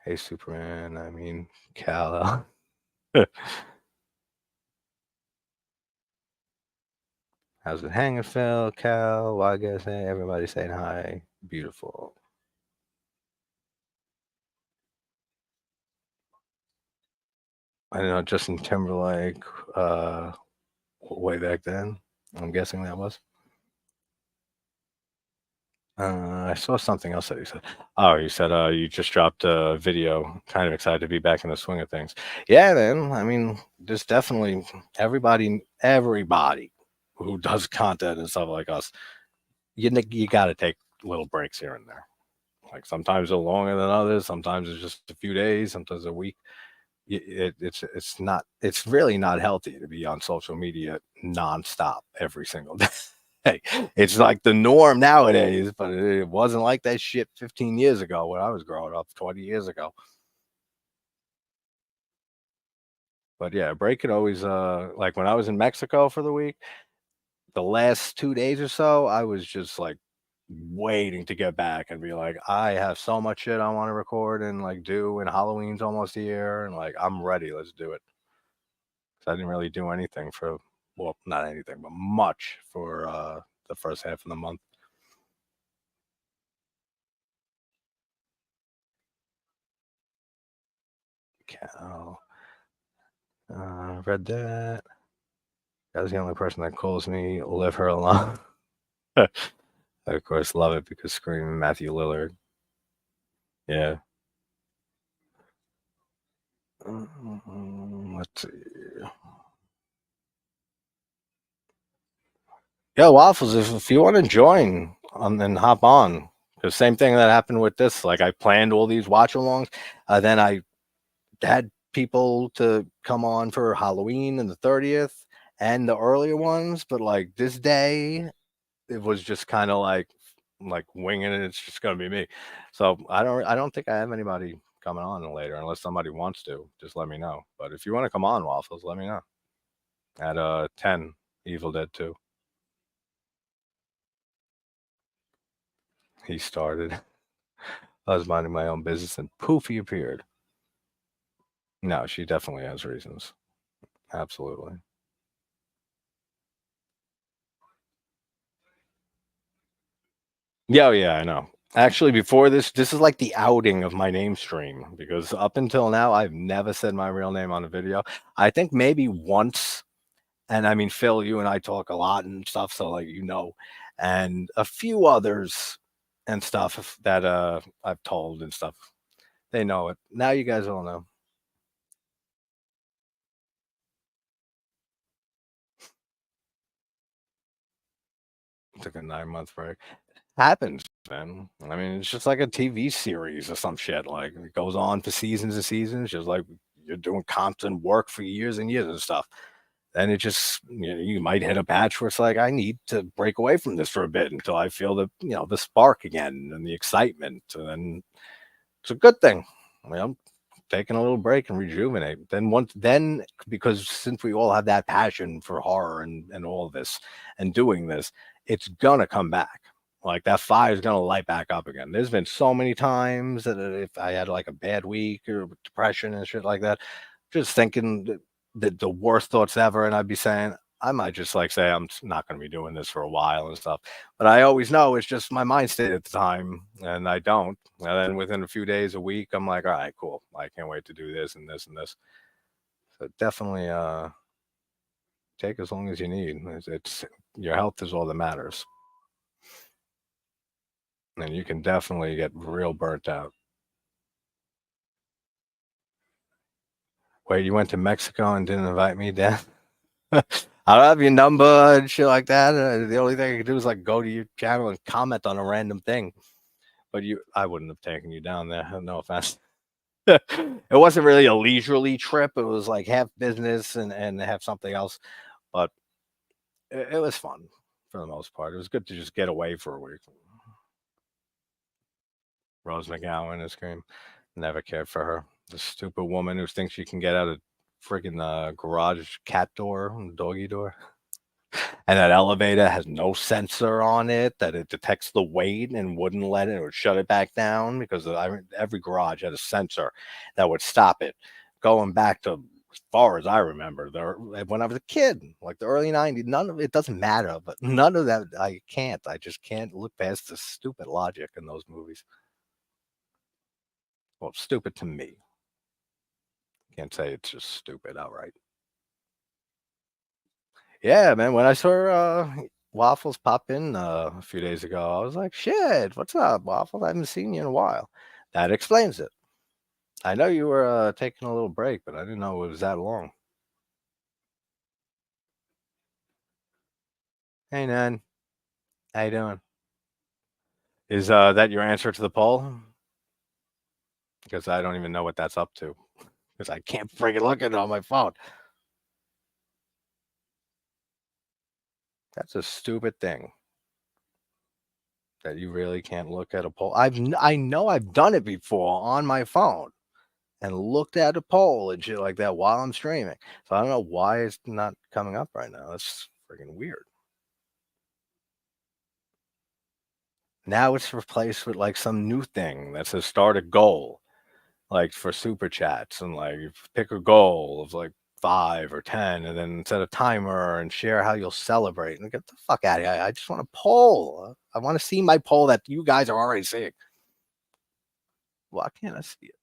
Hey, Superman. I mean, Cal. How's it hanging, Phil? Cal, why guys? Hey, everybody saying hi. Beautiful. I don't know, Justin Timberlake, way back then. I'm guessing that was. I saw something else that you said. Oh, you said you just dropped a video. Kind of excited to be back in the swing of things. Yeah, man. I mean, there's definitely everybody who does content and stuff like us. You got to take little breaks here and there. Like sometimes they're longer than others. Sometimes it's just a few days. Sometimes a week. It's really not healthy to be on social media nonstop every single day. Hey, it's like the norm nowadays, but it wasn't like that shit 15 years ago when I was growing up, 20 years ago. But yeah, break could always like when I was in Mexico for the week, the last 2 days or so, I was just like waiting to get back and be like, I have so much shit I want to record and like do, and Halloween's almost here, and like I'm ready. Let's do it. So I didn't really do anything for, well, not anything, but much for the first half of the month. Cal, read that. That was the only person that calls me. Leave her alone. I, of course, love it because screaming Matthew Lillard. Yeah. Let's see. Yeah, Waffles, if you want to join and hop on, because same thing that happened with this. Like I planned all these watch alongs, then I had people to come on for Halloween and the 30th and the earlier ones, but like this day, it was just kind of like winging it. It's just gonna be me. So I don't think I have anybody coming on later unless somebody wants to. Just let me know. But if you want to come on, Waffles, let me know. At 10, Evil Dead 2. He started. I was minding my own business and poof, he appeared. No, she definitely has reasons. Absolutely. Yeah, oh, yeah, I know. Actually, before this is like the outing of my name stream because up until now, I've never said my real name on a video. I think maybe once, and I mean, Phil, you and I talk a lot and stuff, so like and a few others and stuff that I've told and stuff. They know it. Now you guys all know. Took a 9 month break. Happens, man. I mean, it's just like a TV series or some shit. Like it goes on for seasons and seasons, just like you're doing constant work for years and years and stuff. Then it just you might hit a patch where it's like I need to break away from this for a bit until I feel the spark again and the excitement, and it's a good thing. I'm taking a little break and rejuvenate. Then because since we all have that passion for horror and all this and doing this, it's gonna come back. Like that fire is gonna light back up again. There's been so many times that if I had like a bad week or depression and shit like that, just thinking that the worst thoughts ever, and I'd be saying, I might just like say I'm not going to be doing this for a while and stuff. But I always know it's just my mind state at the time, and I don't. And then within a few days, a week, I'm like, all right, cool. I can't wait to do this and this and this. So definitely take as long as you need. It's your health is all that matters, and you can definitely get real burnt out. Wait, you went to Mexico and didn't invite me down? I don't have your number and shit like that. The only thing I could do is like go to your channel and comment on a random thing. But I wouldn't have taken you down there. No offense. It wasn't really a leisurely trip. It was like half business and half something else. But it was fun for the most part. It was good to just get away for a week. Rose McGowan is scream. Never cared for her. The stupid woman who thinks she can get out of friggin' garage cat door, doggy door. And that elevator has no sensor on it that it detects the weight and wouldn't let it or shut it back down because every garage had a sensor that would stop it. Going back to as far as I remember, when I was a kid, like the early '90s, none of it doesn't matter, but none of that I can't. I just can't look past the stupid logic in those movies. Well, stupid to me. Can't say it's just stupid outright. Yeah, man. When I saw Waffles pop in a few days ago, I was like, "Shit, what's up, Waffles? I haven't seen you in a while." That explains it. I know you were taking a little break, but I didn't know it was that long. Hey, Nan, how you doing? Is that your answer to the poll? Because I don't even know what that's up to. Because I can't freaking look at it on my phone. That's a stupid thing that you really can't look at a poll. I know I've done it before on my phone and looked at a poll and shit like that while I'm streaming. So I don't know why it's not coming up right now. That's freaking weird. Now it's replaced with like some new thing that says start a goal, like for super chats, and like you pick a goal of like 5 or 10, and then set a timer and share how you'll celebrate. And get the fuck out of here! I just want a poll. I want to see my poll that you guys are already seeing. Why can't I see it?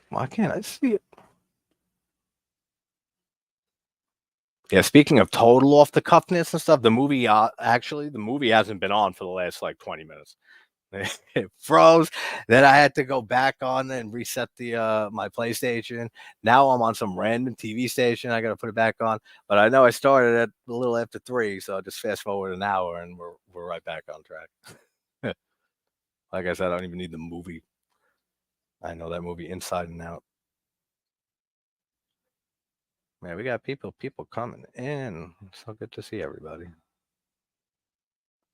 Why can't I see it? Yeah, speaking of total off the cuffness and stuff, the movie the movie hasn't been on for the last like 20 minutes. It froze. Then I had to go back on and reset the my PlayStation. Now I'm on some random TV station. I got to put it back on. But I know I started at a little after 3, so I'll just fast forward an hour and we're right back on track. Like I said, I don't even need the movie. I know that movie inside and out. Man, we got people coming in. So good to see everybody.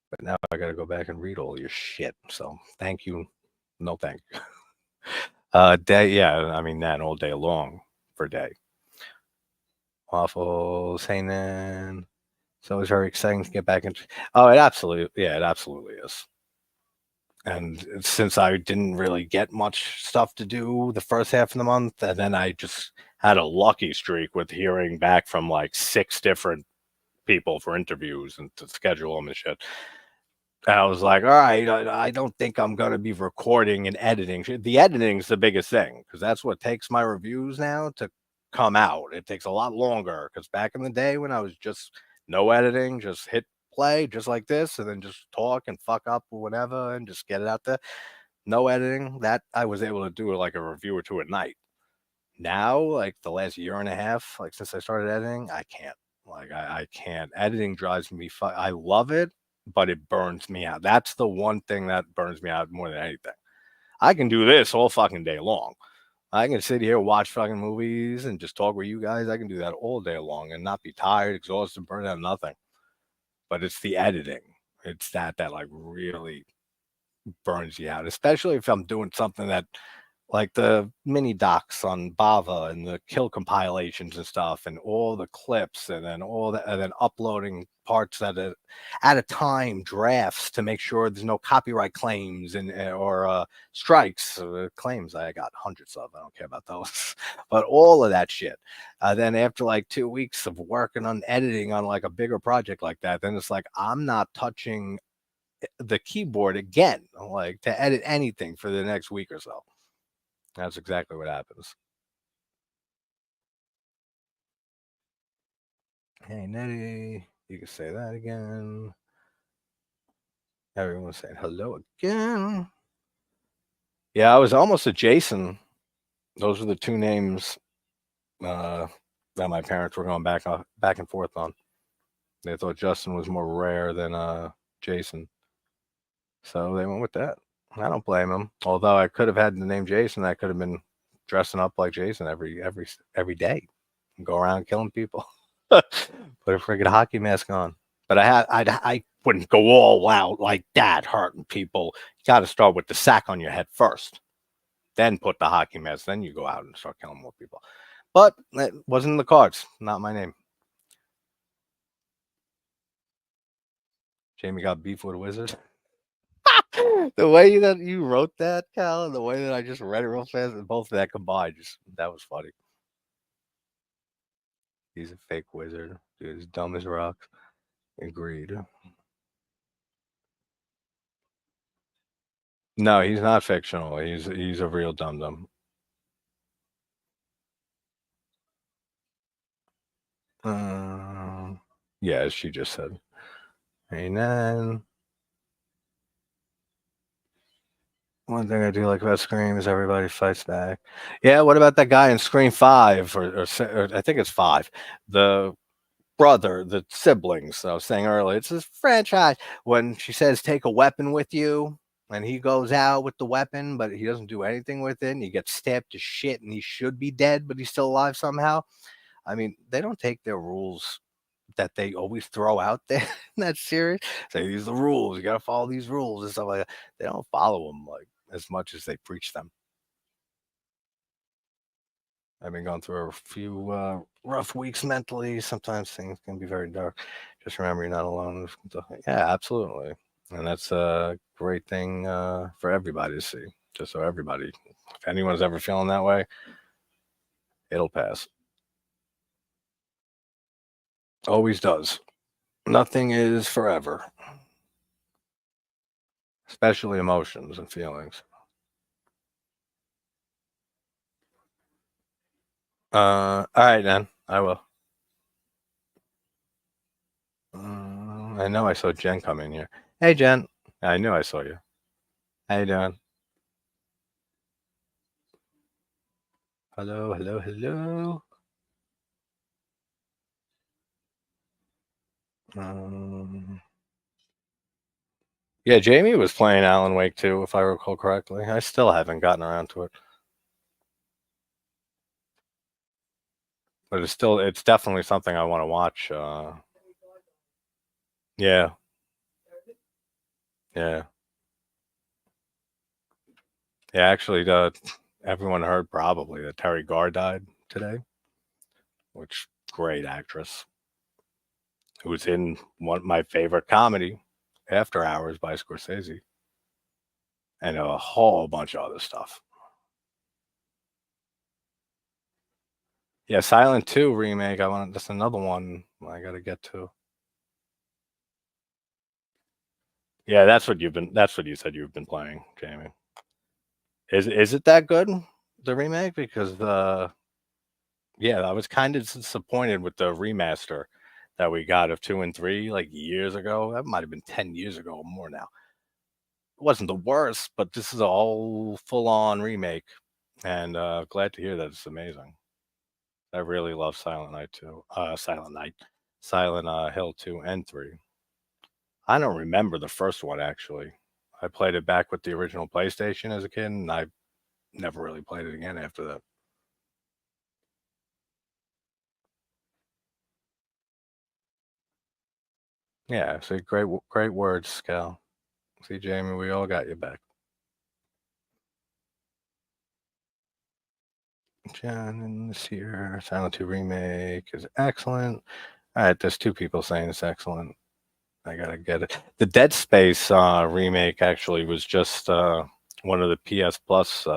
But now I got to go back and read all your shit. So thank you. No thank you. Day, yeah, I mean that all day long for day. Waffles, Hainan. So it's very exciting to get back into. Oh, it absolutely is. And since I didn't really get much stuff to do the first half of the month, and then I just had a lucky streak with hearing back from like 6 different people for interviews and to schedule them and shit. And I was like, all right, I don't think I'm going to be recording and editing. The editing's the biggest thing because that's what takes my reviews now to come out. It takes a lot longer because back in the day when I was just no editing, just hit play just like this and then just talk and fuck up or whatever and just get it out there. No editing. That I was able to do like a review or two at night. Now, like the last year and a half, like since I started editing, I can't. Like I can't. Editing drives me. I love it, but it burns me out. That's the one thing that burns me out more than anything. I can do this all fucking day long. I can sit here, watch fucking movies, and just talk with you guys. I can do that all day long and not be tired, exhausted, burned out, nothing. But it's the editing. It's that like really burns you out, especially if I'm doing something that like the mini docs on Bava and the kill compilations and stuff and all the clips and then all that and then uploading parts at a time, drafts to make sure there's no copyright claims and or strikes claims. I got hundreds of. I don't care about those. But all of that shit. Then after like 2 weeks of working on editing on like a bigger project like that, then it's like I'm not touching the keyboard again, like to edit anything for the next week or so. That's exactly what happens. Hey, Nettie, you can say that again. Everyone's saying hello again. Yeah, I was almost a Jason. Those were the 2 names that my parents were going back and forth on. They thought Justin was more rare than Jason, so they went with that. I don't blame them. Although I could have had the name Jason, I could have been dressing up like Jason every day, and go around killing people. Put a friggin' hockey mask on. But I wouldn't go all out like that, hurting people. You got to start with the sack on your head first. then put the hockey mask, then you go out and start killing more people. But it wasn't in the cards. Not my name. Jamie got beef with a wizard. The way that you wrote that, Cal, and the way that I just read it real fast, and both of that combined, just that was funny. He's a fake wizard. Dude, he's dumb as rocks. Agreed. No, he's not fictional. He's a real dum dum. Yeah, as she just said. And then one thing I do like about Scream is everybody fights back. Yeah, what about that guy in Scream 5 or I think it's 5? The brother, the siblings I was saying earlier. It's this franchise. When she says take a weapon with you, and he goes out with the weapon, but he doesn't do anything with it, and he gets stabbed to shit, and he should be dead, but he's still alive somehow. I mean, they don't take their rules that they always throw out there in that series. Say these are the rules. You got to follow these rules and stuff like that. They don't follow them like as much as they preach them. I've been going through a few rough weeks mentally. Sometimes things can be very dark. Just remember you're not alone. Yeah, absolutely. And that's a great thing for everybody to see. Just so everybody, if anyone's ever feeling that way, it'll pass. Always does. Nothing is forever, especially emotions and feelings. All right, then. I will. I know I saw Jen come in here. Hey, Jen. I knew I saw you. How you doing? Hello, hello, hello. Um, yeah, Jamie was playing Alan Wake too, if I recall correctly. I still haven't gotten around to it, but it's definitely something I want to watch. Yeah, yeah, yeah. Actually, everyone heard probably that Terry Garr died today, which great actress who was in one of my favorite comedy, After Hours by Scorsese, and a whole bunch of other stuff. Yeah, Silent 2 remake. I want that's another one I got to get to. Yeah, that's what you said you've been playing, Jamie. Is it that good, the remake? Because yeah, I was kind of disappointed with the remaster that we got of 2 and 3 like years ago. That might have been 10 years ago or more now. It wasn't the worst, but this is a whole full-on remake, and glad to hear that it's amazing. I really love Silent Night 2. Silent Night. Silent Hill 2 and 3. I don't remember the first one actually. I played it back with the original PlayStation as a kid, and I never really played it again after that. Yeah, see, great words, Cal. See, Jamie, we all got you back. John this year, Silent 2 remake is excellent. All right, there's two people saying it's excellent. I gotta get it. The Dead Space remake actually was just one of the PS Plus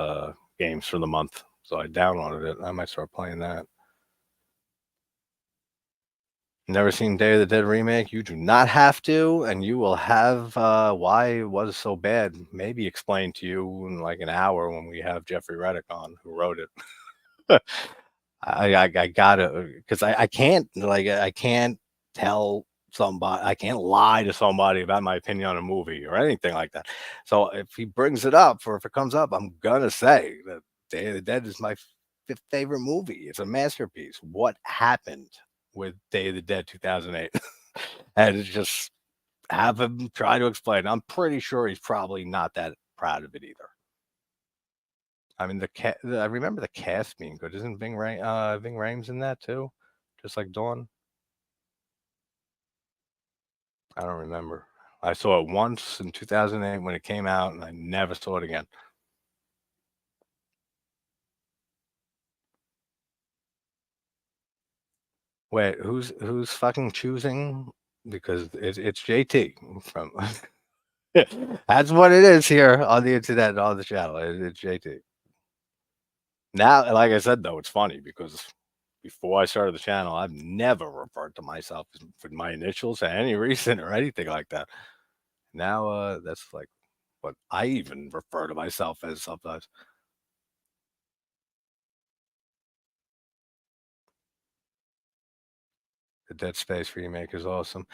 games for the month, so I downloaded it. I might start playing that. Never seen Day of the Dead remake? You do not have to, and you will have why it was so bad maybe explained to you in like an hour when we have Jeffrey Reddick on, who wrote it. I gotta because I can't I can't tell somebody I can't lie to somebody about my opinion on a movie or anything like that. So if he brings it up or if it comes up, I'm gonna say that Day of the Dead is my fifth favorite movie. It's a masterpiece. What happened with Day of the Dead 2008? And it's just have him try to explain. I'm pretty sure he's probably not that proud of it either. I mean, I remember the cast being good. Isn't Ving Rhames in that too? Just like Dawn? I don't remember. I saw it once in 2008 when it came out, and I never saw it again. Wait, who's fucking choosing? Because it's JT from. That's what it is here on the internet and on the channel. It's JT. Now, like I said, though, it's funny because before I started the channel, I've never referred to myself with my initials for any reason or anything like that. Now, that's like what I even refer to myself as sometimes. The Dead Space remake is awesome.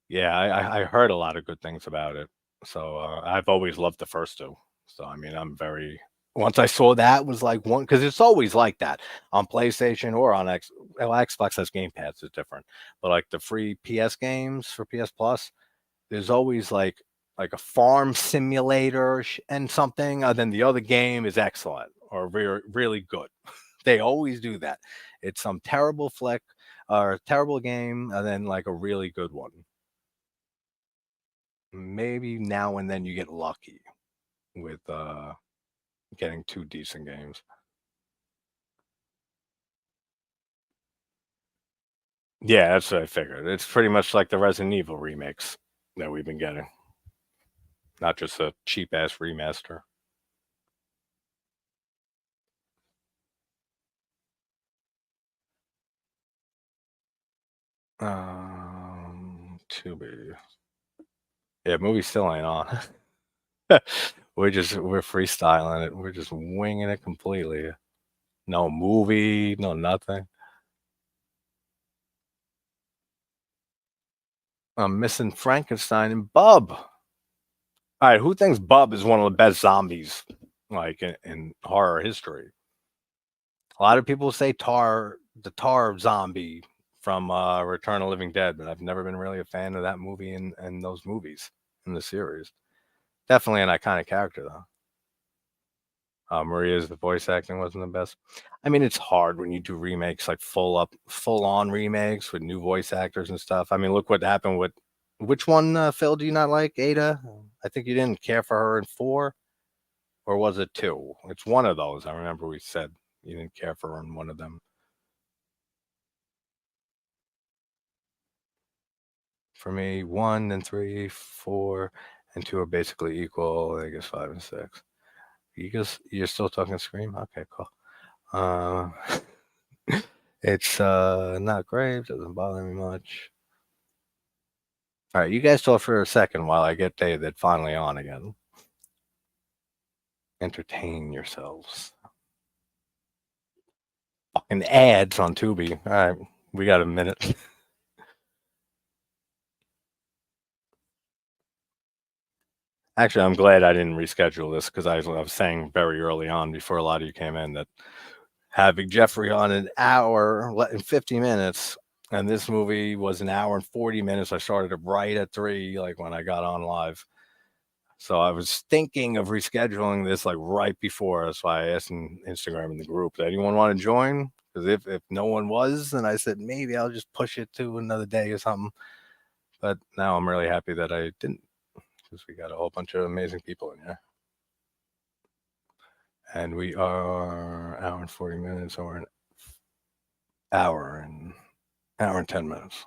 Yeah, I heard a lot of good things about it. So I've always loved the first two. So I mean, I'm very once I saw that was like one because it's always like that on PlayStation or on well, Xbox has Game Pass is different, but like the free PS games for PS Plus, there's always like a farm simulator and something, and then the other game is excellent or really good. They always do that. It's some terrible flick or terrible game, and then like a really good one. Maybe now and then you get lucky with getting two decent games. Yeah, that's what I figured. It's pretty much like the Resident Evil remakes that we've been getting, not just a cheap ass remaster. To be. Yeah, movie still ain't on. We're freestyling it. We're just winging it completely. No movie, no nothing. I'm missing Frankenstein and Bub. All right, who thinks Bub is one of the best zombies like in horror history? A lot of people say the Tar zombie from Return of the Living Dead, but I've never been really a fan of that movie and those movies in the series. Definitely an iconic character though. Maria's the voice acting wasn't the best. I mean, it's hard when you do remakes like full on remakes with new voice actors and stuff. I mean, look what happened with which one, Phil? Do you not like Ada? I think you didn't care for her in four, or was it two? It's one of those. I remember we said you didn't care for her in one of them. For me, one and three, four, and two are basically equal. I guess five and six. You're still talking Scream? Okay, cool. Uh, it's not great. Doesn't bother me much. All right, you guys talk for a second while I get David finally on again. Entertain yourselves. Fucking ads on Tubi. All right, we got a minute. Actually, I'm glad I didn't reschedule this because I was saying very early on before a lot of you came in that having Jeffrey on an hour in 50 minutes, and this movie was an hour and 40 minutes. I started it right at 3, like when I got on live. So I was thinking of rescheduling this like right before. That's why I asked in Instagram in the group, does anyone want to join? Because if no one was, then I said maybe I'll just push it to another day or something. But now I'm really happy that I didn't because we got a whole bunch of amazing people in here. And we are hour and 40 minutes or an hour and 10 minutes.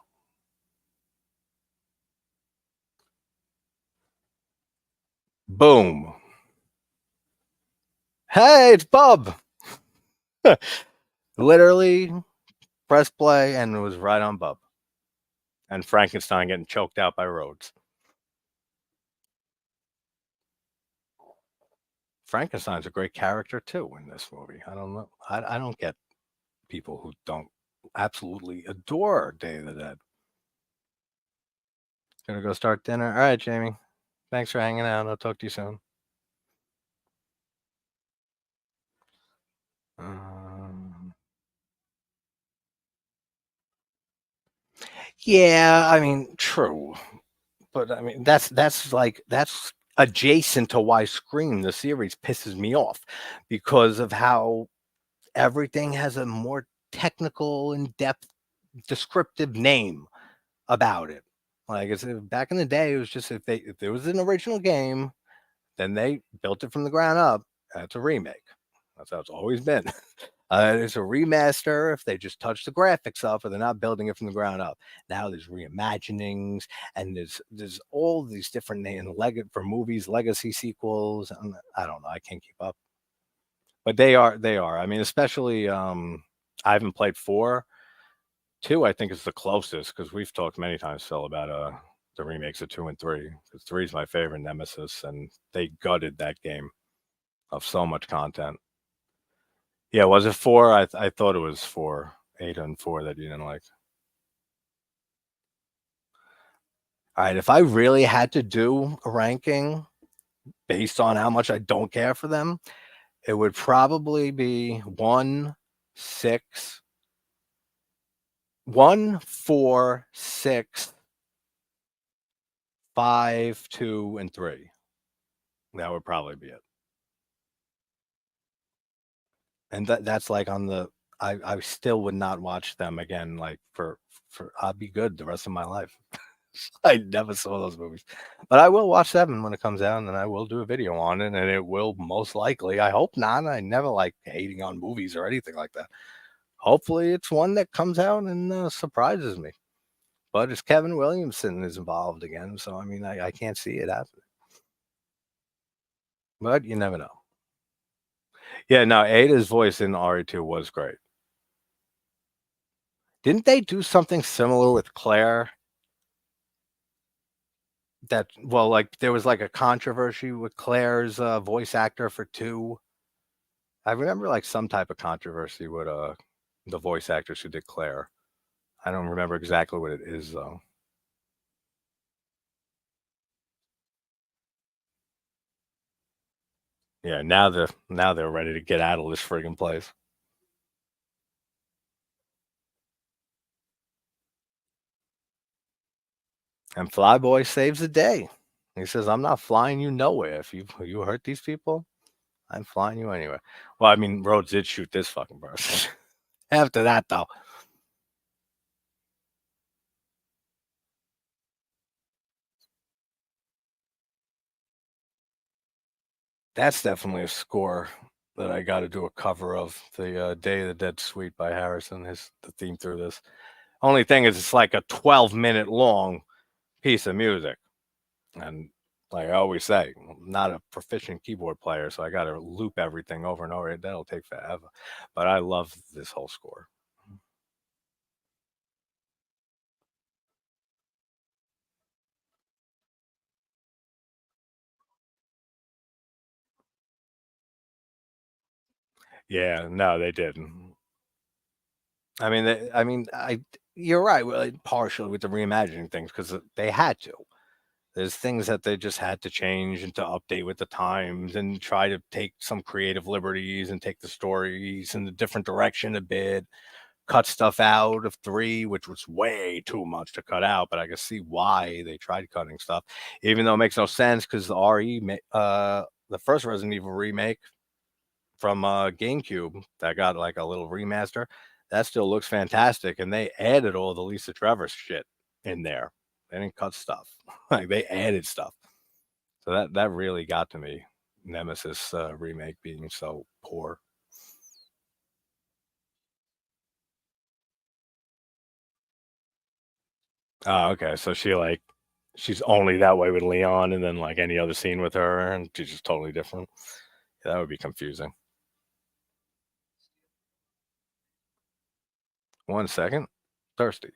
Boom. Hey, it's Bub. Literally press play and it was right on Bub. And Frankenstein getting choked out by Rhodes. Frankenstein's a great character too in this movie. I don't know. I don't get people who don't absolutely adore Day of the Dead. Gonna go start dinner. All right, Jamie. Thanks for hanging out. I'll talk to you soon. Um, yeah, I mean, true, but I mean that's adjacent to why Scream the series pisses me off because of how everything has a more technical, in-depth, descriptive name about it. Like it's back in the day, it was just if there was an original game, then they built it from the ground up. That's a remake. That's how it's always been. There's a remaster if they just touch the graphics up, or they're not building it from the ground up. Now there's reimaginings, and there's all these different names for movies, legacy sequels. And I don't know, I can't keep up, but they are. I mean, especially I haven't played 4. 2, I think, is the closest because we've talked many times, Phil, about the remakes of 2 and 3. Because 3 is my favorite nemesis, and they gutted that game of so much content. Yeah, was it 4? I thought it was 4, 8 and 4 that you didn't like. All right, if I really had to do a ranking based on how much I don't care for them, it would probably be 1, 6, 1, 4, 6, 5, 2, and 3. That would probably be it. And that's like on the I still would not watch them again, like for I'll be good the rest of my life. I never saw those movies. But I will watch 7 when it comes out, and then I will do a video on it, and it will most likely, I hope not. I never like hating on movies or anything like that. Hopefully it's one that comes out and surprises me. But it's Kevin Williamson is involved again, so I mean I can't see it happening. But you never know. Yeah, no, Ada's voice in RE2 was great. Didn't they do something similar with Claire? That well, like there was like a controversy with Claire's voice actor for 2. I remember like some type of controversy with the voice actress who did Claire. I don't remember exactly what it is though. Yeah, now they're ready to get out of this friggin' place. And Flyboy saves the day. He says, "I'm not flying you nowhere. If you hurt these people, I'm flying you anywhere." Well, I mean, Rhodes did shoot this fucking person. After that, though, that's definitely a score that I got to do a cover of. The Day of the Dead Suite by Harrison is the theme through this. Only thing is, it's like a 12-minute long piece of music, and like I always say, I'm not a proficient keyboard player, so I got to loop everything over and over. That'll take forever, but I love this whole score. Yeah, no, they didn't. I mean, you're right. Well, partially with the reimagining things because they had to. There's things that they just had to change and to update with the times and try to take some creative liberties and take the stories in a different direction a bit. Cut stuff out of 3, which was way too much to cut out, but I can see why they tried cutting stuff, even though it makes no sense because the first Resident Evil remake from GameCube that got like a little remaster, that still looks fantastic, and they added all the Lisa Trevor shit in there. They didn't cut stuff; like they added stuff. So that really got to me. Nemesis remake being so poor. Oh, okay. So she's only that way with Leon, and then like any other scene with her, and she's just totally different. Yeah, that would be confusing. 1 second, thirsty.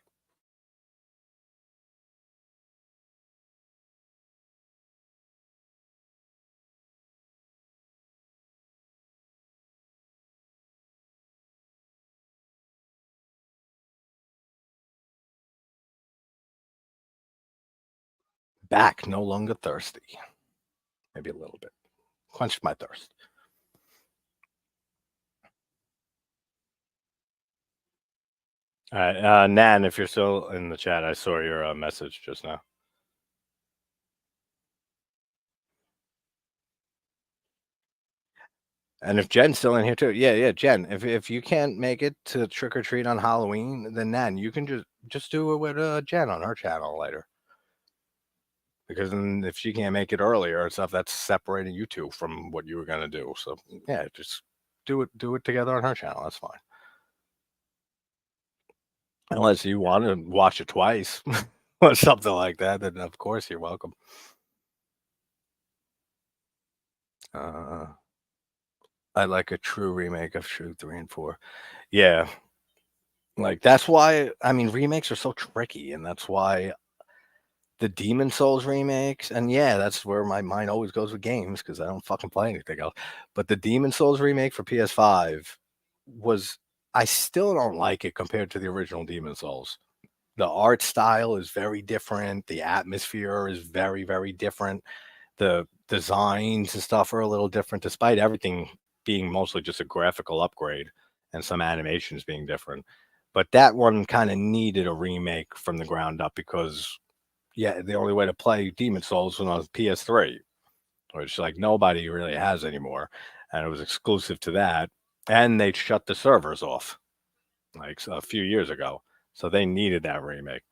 Back, no longer thirsty. Maybe a little bit. Quenched my thirst. All right, Nan, if you're still in the chat, I saw your message just now. And if Jen's still in here too, yeah, Jen. If you can't make it to trick or treat on Halloween, then Nan, you can just do it with Jen on her channel later. Because then if she can't make it earlier and stuff, that's separating you two from what you were gonna do. So yeah, just do it together on her channel. That's fine. Unless you want to watch it twice or something like that, then of course you're welcome. Uh, I like a true remake of True 3 and 4. Yeah, like that's why I mean remakes are so tricky, and that's why the Demon Souls remakes, and yeah, that's where my mind always goes with games because I don't fucking play anything else. But the Demon Souls remake for PS5 was I still don't like it compared to the original Demon Souls. The art style is very different. The atmosphere is very, very different. The designs and stuff are a little different, despite everything being mostly just a graphical upgrade and some animations being different. But that one kind of needed a remake from the ground up because, yeah, the only way to play Demon Souls was on PS3, which like nobody really has anymore, and it was exclusive to that. And they shut the servers off like a few years ago, so they needed that remake.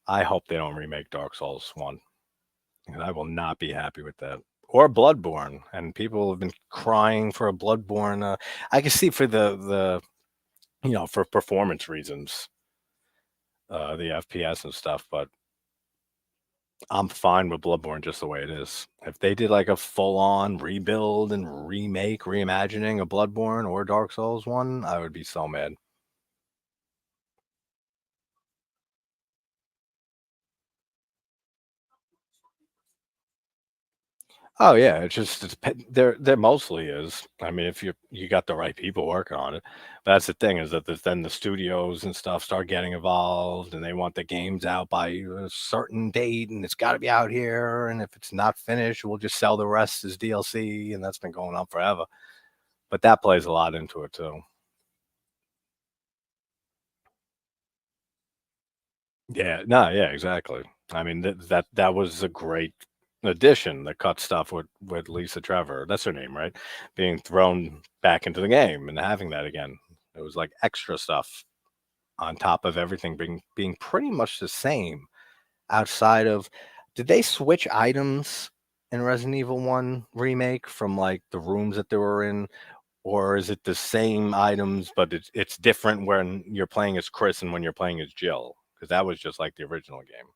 I hope they don't remake Dark Souls 1, and I will not be happy with that. Or Bloodborne, and people have been crying for a Bloodborne. I can see for the for performance reasons, the FPS and stuff, but I'm fine with Bloodborne just the way it is. If they did like a full on rebuild and remake, reimagining of Bloodborne or Dark Souls 1, I would be so mad. Oh yeah, there mostly is. I mean, if you got the right people working on it, but that's the thing is that then the studios and stuff start getting involved, and they want the games out by a certain date, and it's got to be out here. And if it's not finished, we'll just sell the rest as DLC, and that's been going on forever. But that plays a lot into it too. Yeah, no, yeah, exactly. I mean that was a great addition. The cut stuff with Lisa Trevor, that's her name, right? Being thrown back into the game and having that again. It was like extra stuff on top of everything being pretty much the same outside of did they switch items in Resident Evil 1 remake from like the rooms that they were in, or is it the same items but it's different when you're playing as Chris and when you're playing as Jill? Because that was just like the original game.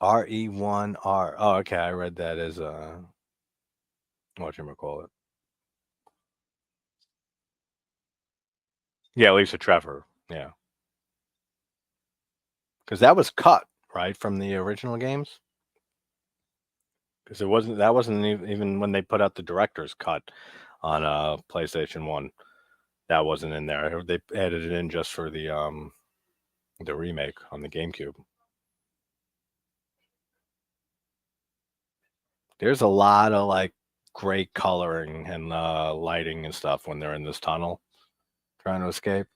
RE1R. Oh, okay. I read that as call it. Yeah, Lisa Trevor. Yeah, because that was cut right from the original games. Because even when they put out the director's cut on PlayStation One. That wasn't in there. They added it in just for the remake on the GameCube. There's a lot of like great coloring and lighting and stuff when they're in this tunnel trying to escape.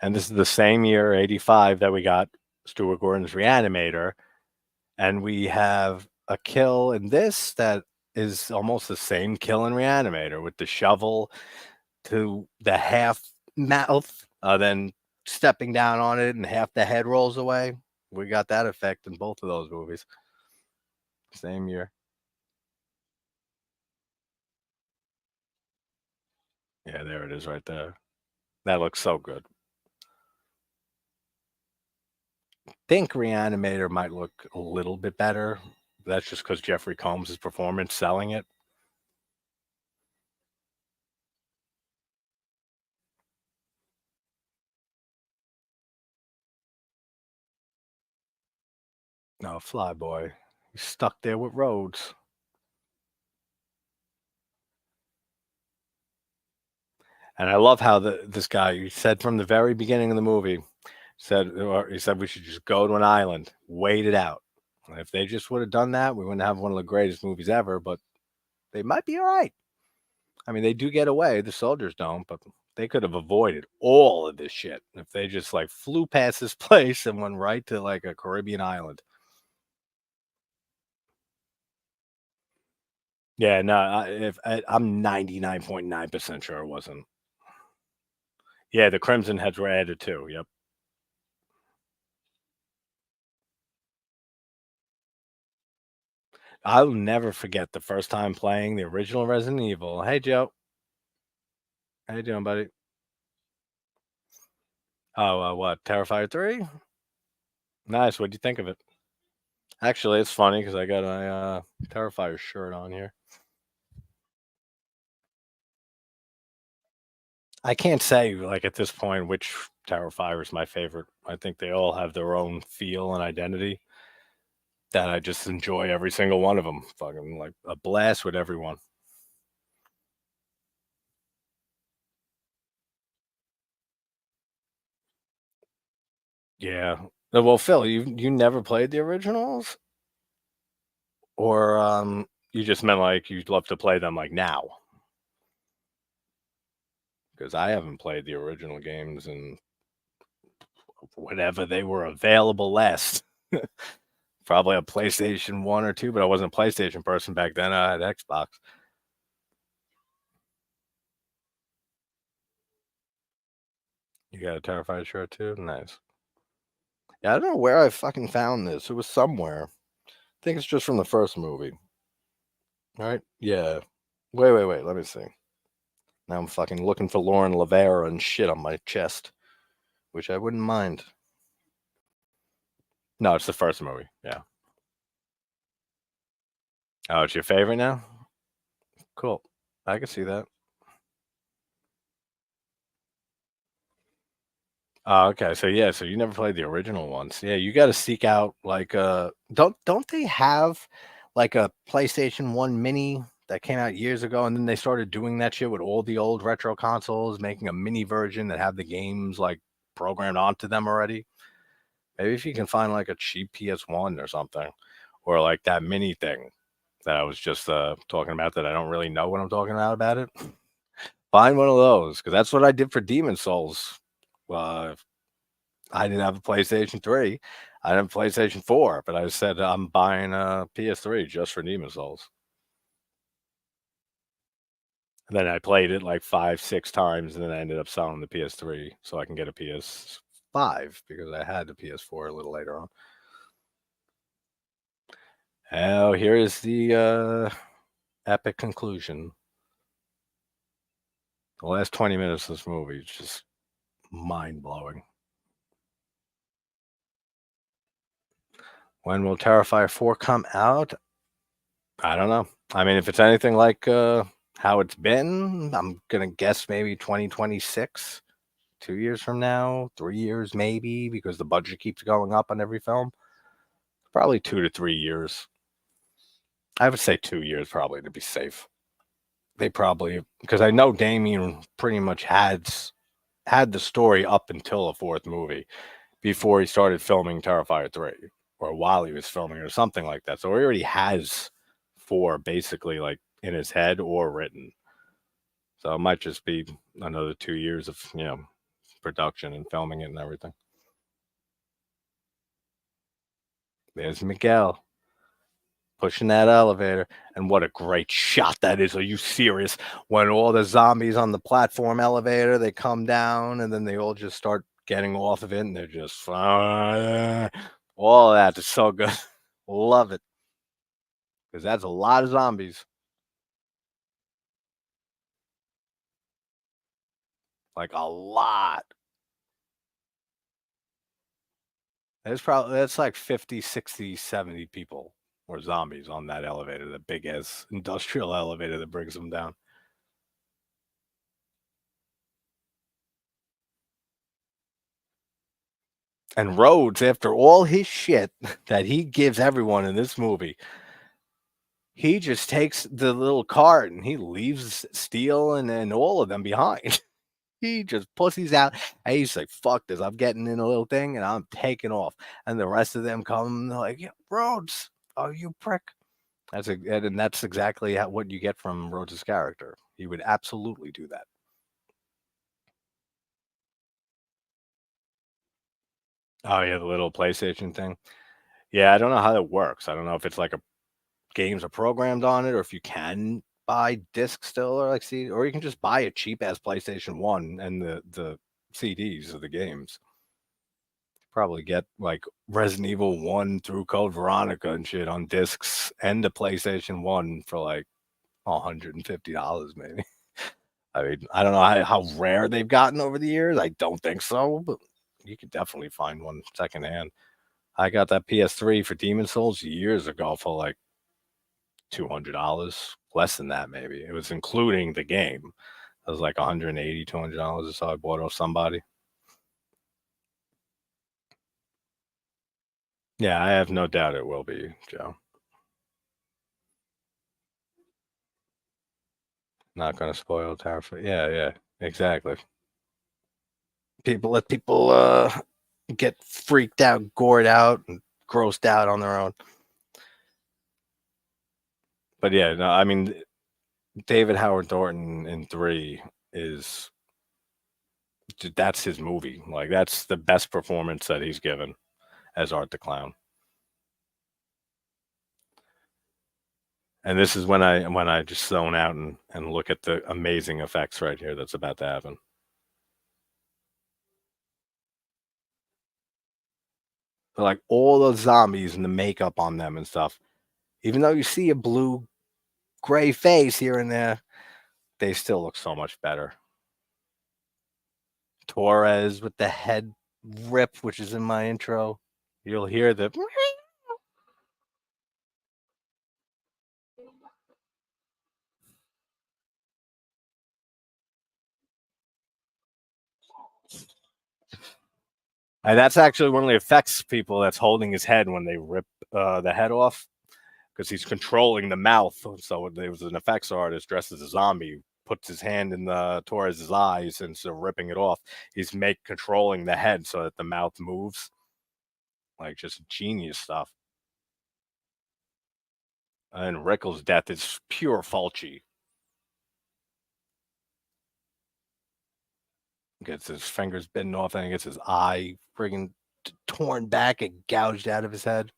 And this is the same year, 85, that we got Stuart Gordon's Reanimator. And we have a kill in this that is almost the same kill in Reanimator with the shovel to the half mouth, then stepping down on it and half the head rolls away. We got that effect in both of those movies. Same year. Yeah, there it is right there. That looks so good. Think Reanimator might look a little bit better. That's just because Jeffrey Combs' performance selling it. No, Flyboy. He's stuck there with Rhodes. And I love how this guy he said from the very beginning of the movie, he said we should just go to an island, wait it out. And if they just would have done that, we wouldn't have one of the greatest movies ever, but they might be all right. I mean, they do get away, the soldiers don't, but they could have avoided all of this shit if they just like flew past this place and went right to like a Caribbean island. Yeah, no, I'm 99.9% sure it wasn't. Yeah, the Crimson Heads were added too. Yep. I'll never forget the first time playing the original Resident Evil. Hey, Joe. How you doing, buddy? Oh, what? Terrifier 3? Nice. What'd you think of it? Actually, it's funny because I got my Terrifier shirt on here. I can't say, like, at this point, which Terrifier is my favorite. I think they all have their own feel and identity that I just enjoy every single one of them. Fucking, like, a blast with everyone. Yeah. Well, Phil, you never played the originals? Or, you just meant, like, you'd love to play them, like, now? Because I haven't played the original games in whenever they were available last. Probably a PlayStation 1 or 2, but I wasn't a PlayStation person back then. I had Xbox. You got a Terrifier shirt too? Nice. Yeah, I don't know where I fucking found this. It was somewhere. I think it's just from the first movie. Right? Yeah. Wait. Let me see. Now I'm fucking looking for Lauren Lavera and shit on my chest, which I wouldn't mind. No, it's the first movie. Yeah. Oh, it's your favorite now? Cool. I can see that. Oh, okay. So yeah, so you never played the original ones. Yeah, you got to seek out like don't they have like a PlayStation 1 mini that came out years ago and then they started doing that shit with all the old retro consoles, making a mini version that have the games like programmed onto them already. Maybe if you can find like a cheap PS1 or something or like that mini thing that I was just talking about that I don't really know what I'm talking about it. Find one of those cuz that's what I did for Demon Souls. Uh, I didn't have a PlayStation 3. I didn't have a PlayStation 4, but I said I'm buying a PS3 just for Demon Souls. And then I played it like 5, 6 times, and then I ended up selling the PS3 so I can get a PS5 because I had the PS4 a little later on. Oh, here is the epic conclusion. The last 20 minutes of this movie is just mind blowing. When will Terrifier 4 come out? I don't know. I mean, if it's anything like how it's been, I'm gonna guess maybe 2026, 2 years from now, 3 years maybe, because the budget keeps going up on every film. Probably 2 to 3 years. I would say 2 years probably to be safe. They probably because I know Damien pretty much had the story up until a fourth movie before he started filming Terrifier 3 or while he was filming or something like that. So he already has four basically like in his head or written. So it might just be another 2 years of, production and filming it and everything. There's Miguel pushing that elevator. And what a great shot that is. Are you serious? When all the zombies on the platform elevator, they come down and then they all just start getting off of it and they're just all of that is so good. Love it. Because that's a lot of zombies. Like a lot. That's like 50, 60, 70 people or zombies on that elevator, the big ass industrial elevator that brings them down. And Rhodes, after all his shit that he gives everyone in this movie, he just takes the little cart and he leaves Steele and all of them behind. He just pussies out. And he's like, fuck this. I'm getting in a little thing and I'm taking off. And the rest of them come like, yeah, Rhodes, oh, you prick. And that's exactly what you get from Rhodes' character. He would absolutely do that. Oh yeah, the little PlayStation thing. Yeah, I don't know how that works. I don't know if it's like a games are programmed on it, or if you can buy discs still, or like see, or you can just buy a cheap ass PlayStation 1 and the CDs of the games. probably get like Resident Evil 1 through Code Veronica and shit on discs and the PlayStation 1 for like $150 maybe. I mean, I don't know how rare they've gotten over the years. I don't think so, but you could definitely find one secondhand. I got that PS3 for Demon Souls years ago for like $200, less than that maybe. It was including the game. It was like 180, $200 or so. I bought it off somebody. Yeah, I have no doubt it will be, Joe. Not gonna spoil Tower. Yeah, yeah, exactly. People let people get freaked out, gored out, and grossed out on their own. But yeah, no, I mean David Howard Thornton in 3 is that's his movie. Like that's the best performance that he's given as Art the Clown. And this is when I just zone out and look at the amazing effects right here that's about to happen. Like all the zombies and the makeup on them and stuff. Even though you see a blue gray face here and there, they still look so much better. Torres with the head rip, which is in my intro. You'll hear the and that's actually one of the effects people that's holding his head when they rip the head off because he's controlling the mouth. So there was an effects artist dressed as a zombie, puts his hand in the Torres's eyes and so ripping it off. He's controlling the head so that the mouth moves. Like just genius stuff. And Rickles' death is pure Fulci. Gets his fingers bitten off and gets his eye friggin' torn back and gouged out of his head.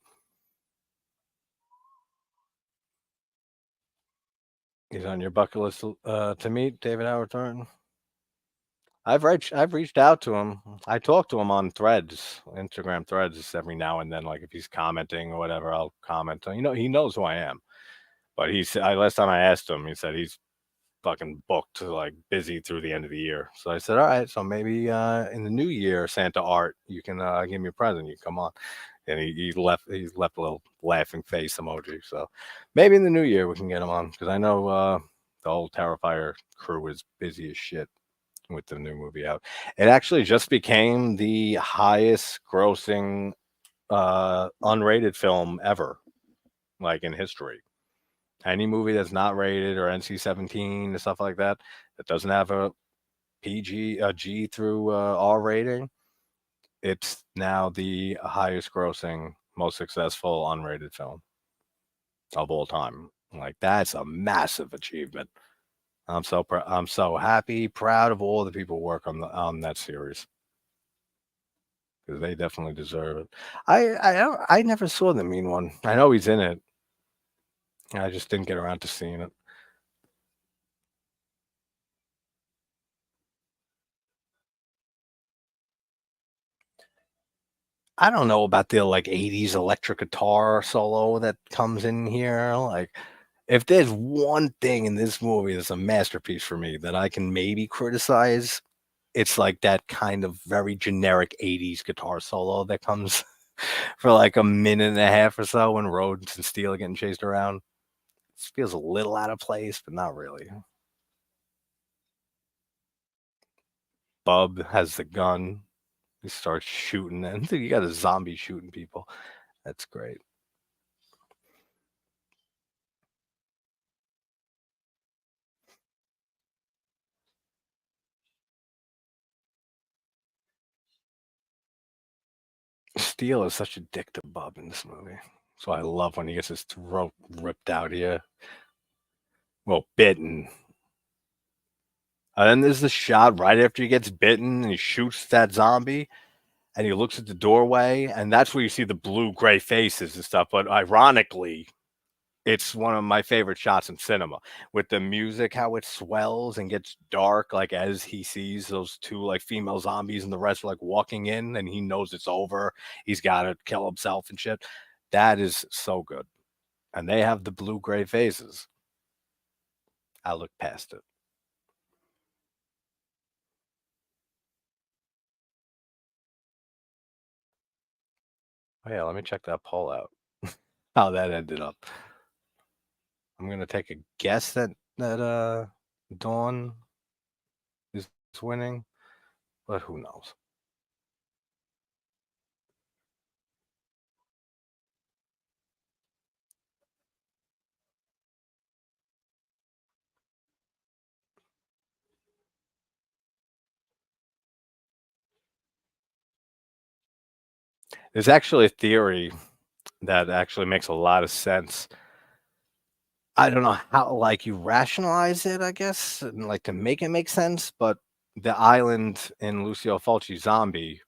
He's on your bucket list to meet David Howard Thornton. I've reached out to him. I talk to him on Threads, Instagram Threads, every now and then. Like if he's commenting or whatever, I'll comment. You know, he knows who I am. But he said last time I asked him, he said he's fucking booked, like busy through the end of the year. So I said, all right, so maybe in the new year, Santa Art, you can give me a present. You come on. And he left a little laughing face emoji. So maybe in the new year we can get him on because I know the whole Terrifier crew is busy as shit with the new movie out. It actually just became the highest grossing unrated film ever, like in history. Any movie that's not rated or NC-17 and stuff like that, that doesn't have a PG, a G through R rating, it's now the highest grossing, most successful unrated film of all time. Like that's a massive achievement. I'm so happy, proud of all the people who work on that series because they definitely deserve it. I never saw the Mean One. I know he's in it. I just didn't get around to seeing it. I don't know about the like 80s electric guitar solo that comes in here. Like, if there's one thing in this movie that's a masterpiece for me that I can maybe criticize, it's like that kind of very generic 80s guitar solo that comes for like a minute and a half or so when Rhodes and Steele are getting chased around. It feels a little out of place, but not really. Bub has the gun. He starts shooting, and you got a zombie shooting people. That's great. Steele is such a dick to Bub in this movie. So I love when he gets his throat ripped out here. Well, bitten. And then there's the shot right after he gets bitten and he shoots that zombie and he looks at the doorway and that's where you see the blue gray faces and stuff. But ironically, It's one of my favorite shots in cinema with the music, how it swells and gets dark, like as he sees those two like female zombies and the rest are like walking in and he knows it's over. He's got to kill himself and shit. That is so good. And they have the blue gray faces. I look past it. Oh yeah, let me check that poll out. How that ended up. I'm gonna take a guess that Dawn is winning, but who knows? There's actually a theory that actually makes a lot of sense. I don't know how like you rationalize it, I guess, and like to make it make sense, but the island in Lucio Fulci's Zombie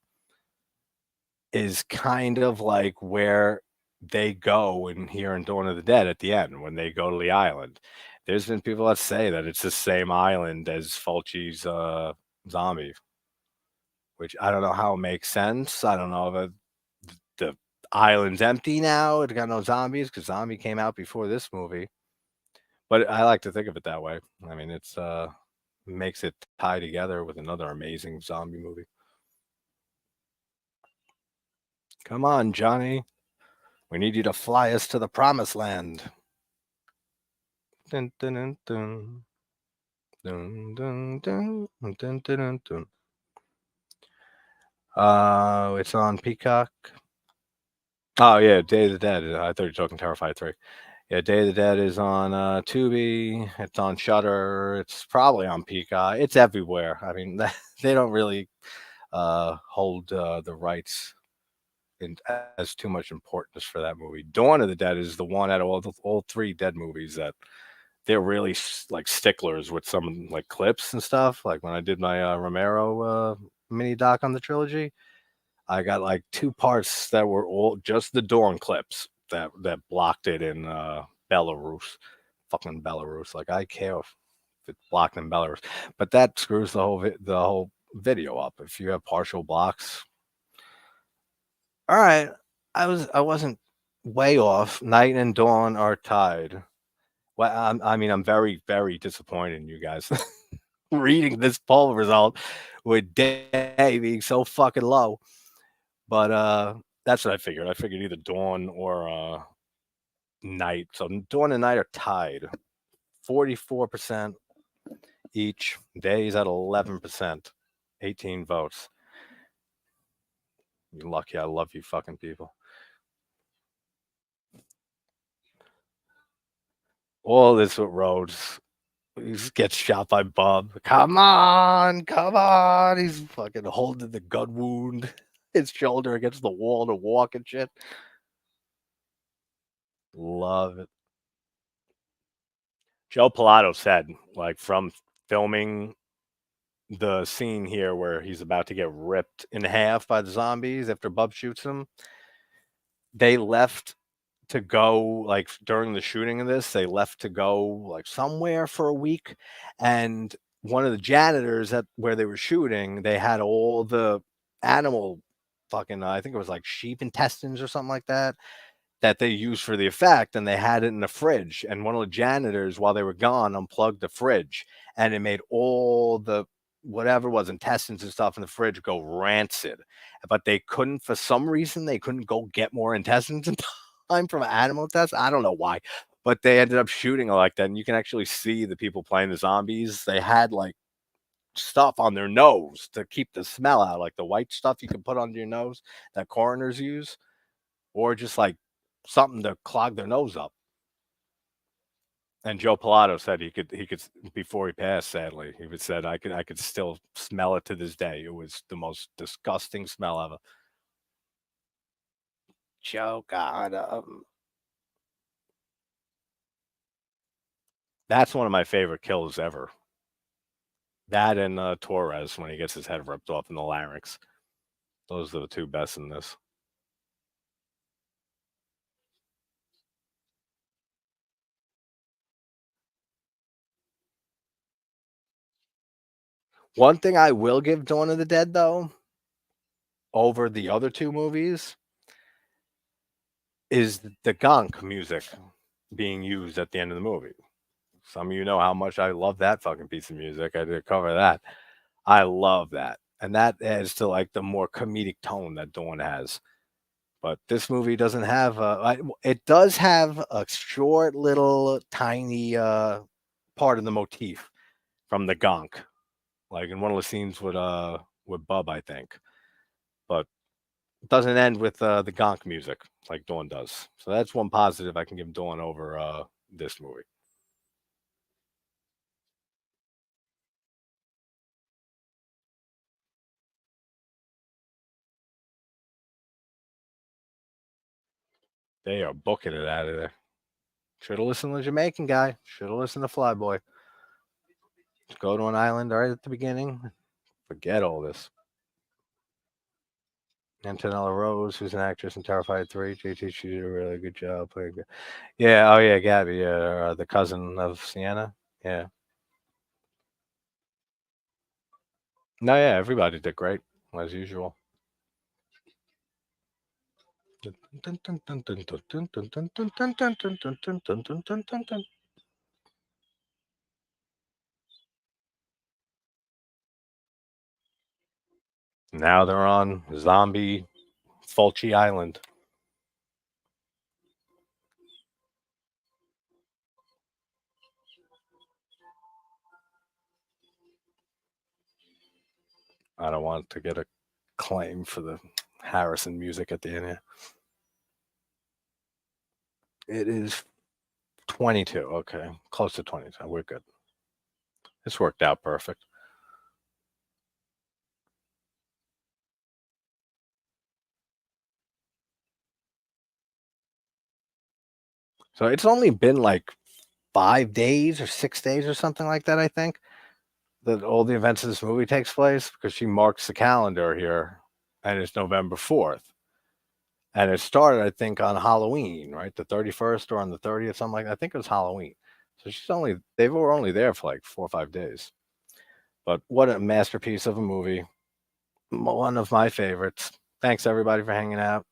is kind of like where they go in here in Dawn of the Dead at the end when they go to the island. There's been people that say that it's the same island as Fulci's Zombie, which I don't know how it makes sense. I don't know if the island's empty now. It got no zombies because Zombie came out before this movie. But I like to think of it that way. I mean, it's makes it tie together with another amazing zombie movie. Come on, Johnny. We need you to fly us to the promised land. Dun, dun, dun, dun. Dun, dun, dun, dun, dun, dun, dun. It's on Peacock. Oh yeah, Day of the Dead. I thought you were talking Terrifier 3. Yeah, Day of the Dead is on Tubi. It's on Shutter. It's probably on Peacock. It's everywhere. I mean, they don't really hold the rights in, as too much importance for that movie. Dawn of the Dead is the one out of all three Dead movies that they're really like sticklers with some like clips and stuff. Like when I did my Romero mini doc on the trilogy, I got like two parts that were all just the Dawn clips that blocked it in Belarus, fucking Belarus. Like I care if it's blocked in Belarus, but that screws the whole video up. If you have partial blocks, all right. I wasn't way off. Night and dawn are tied. Well, I mean, I'm very, very disappointed in you guys reading this poll result with day being so fucking low. But that's what I figured. I figured either dawn or night. So dawn and night are tied. 44% each. Days at 11%. 18 votes. You're lucky I love you fucking people. All this with Rhodes. He gets shot by Bob. Come on, come on. He's fucking holding the gun wound, his shoulder against the wall to walk and shit. Love it. Joe Pilato said, like, from filming the scene here where he's about to get ripped in half by the zombies after Bub shoots him, they left to go like during the shooting of this, they left to go like somewhere for a week. And one of the janitors at where they were shooting, they had all the animal fucking, I think it was like sheep intestines or something like that they used for the effect, and they had it in the fridge. And one of the janitors, while they were gone, unplugged the fridge, and it made all the whatever was intestines and stuff in the fridge go rancid. But they couldn't, for some reason, they couldn't go get more intestines in time from animal tests. I don't know why, but they ended up shooting like that. And you can actually see the people playing the zombies. They had like stuff on their nose to keep the smell out, like the white stuff you can put on your nose that coroners use, or just like something to clog their nose up. And Joe Pilato said he could before he passed. Sadly, he would said I could still smell it to this day. It was the most disgusting smell ever. Joe God, that's one of my favorite kills ever. That and Torres when he gets his head ripped off in the larynx. Those are the two best in this. One thing I will give Dawn of the Dead though, over the other two movies, is the gonk music being used at the end of the movie. Some of you know how much I love that fucking piece of music. I did cover that. I love that. And that adds to like the more comedic tone that Dawn has. But this movie doesn't have it does have a short little tiny part of the motif from the gonk, like in one of the scenes with Bub, I think. But it doesn't end with the gonk music like Dawn does. So that's one positive I can give Dawn over this movie. They are booking it out of there. Should have listened to the Jamaican guy. Should have listened to Flyboy. Just go to an island right at the beginning. Forget all this. Antonella Rose, who's an actress in Terrified 3. JT, she did a really good job playing. Yeah, oh yeah, Gabby, yeah, the cousin of Sienna. Yeah. No, yeah, everybody did great, as usual. Now they're on zombie Fulci Island. I don't want to get a claim for the Harrison music at the end here. It is 22. Okay. Close to 22. We're good. This worked out perfect. So it's only been like 5 days or 6 days or something like that, I think, that all the events of this movie takes place because she marks the calendar here and it's November 4th. And it started, I think, on Halloween, right? The 31st or on the 30th, something like that. I think it was Halloween. So they were only there for like 4 or 5 days. But what a masterpiece of a movie. One of my favorites. Thanks everybody for hanging out.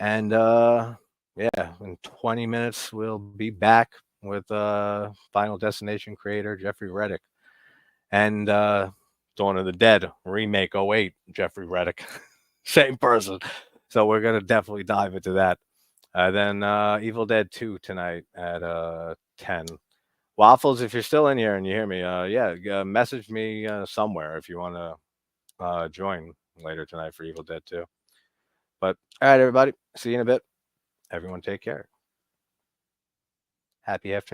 And yeah, in 20 minutes we'll be back with Final Destination creator Jeffrey Reddick and Dawn of the Dead remake '08 Jeffrey Reddick. Same person. So we're gonna definitely dive into that. Then Evil Dead 2 tonight at 10. Waffles, if you're still in here and you hear me, yeah, message me somewhere if you want to join later tonight for Evil Dead 2. But all right, everybody, see you in a bit. Everyone, take care. Happy afternoon.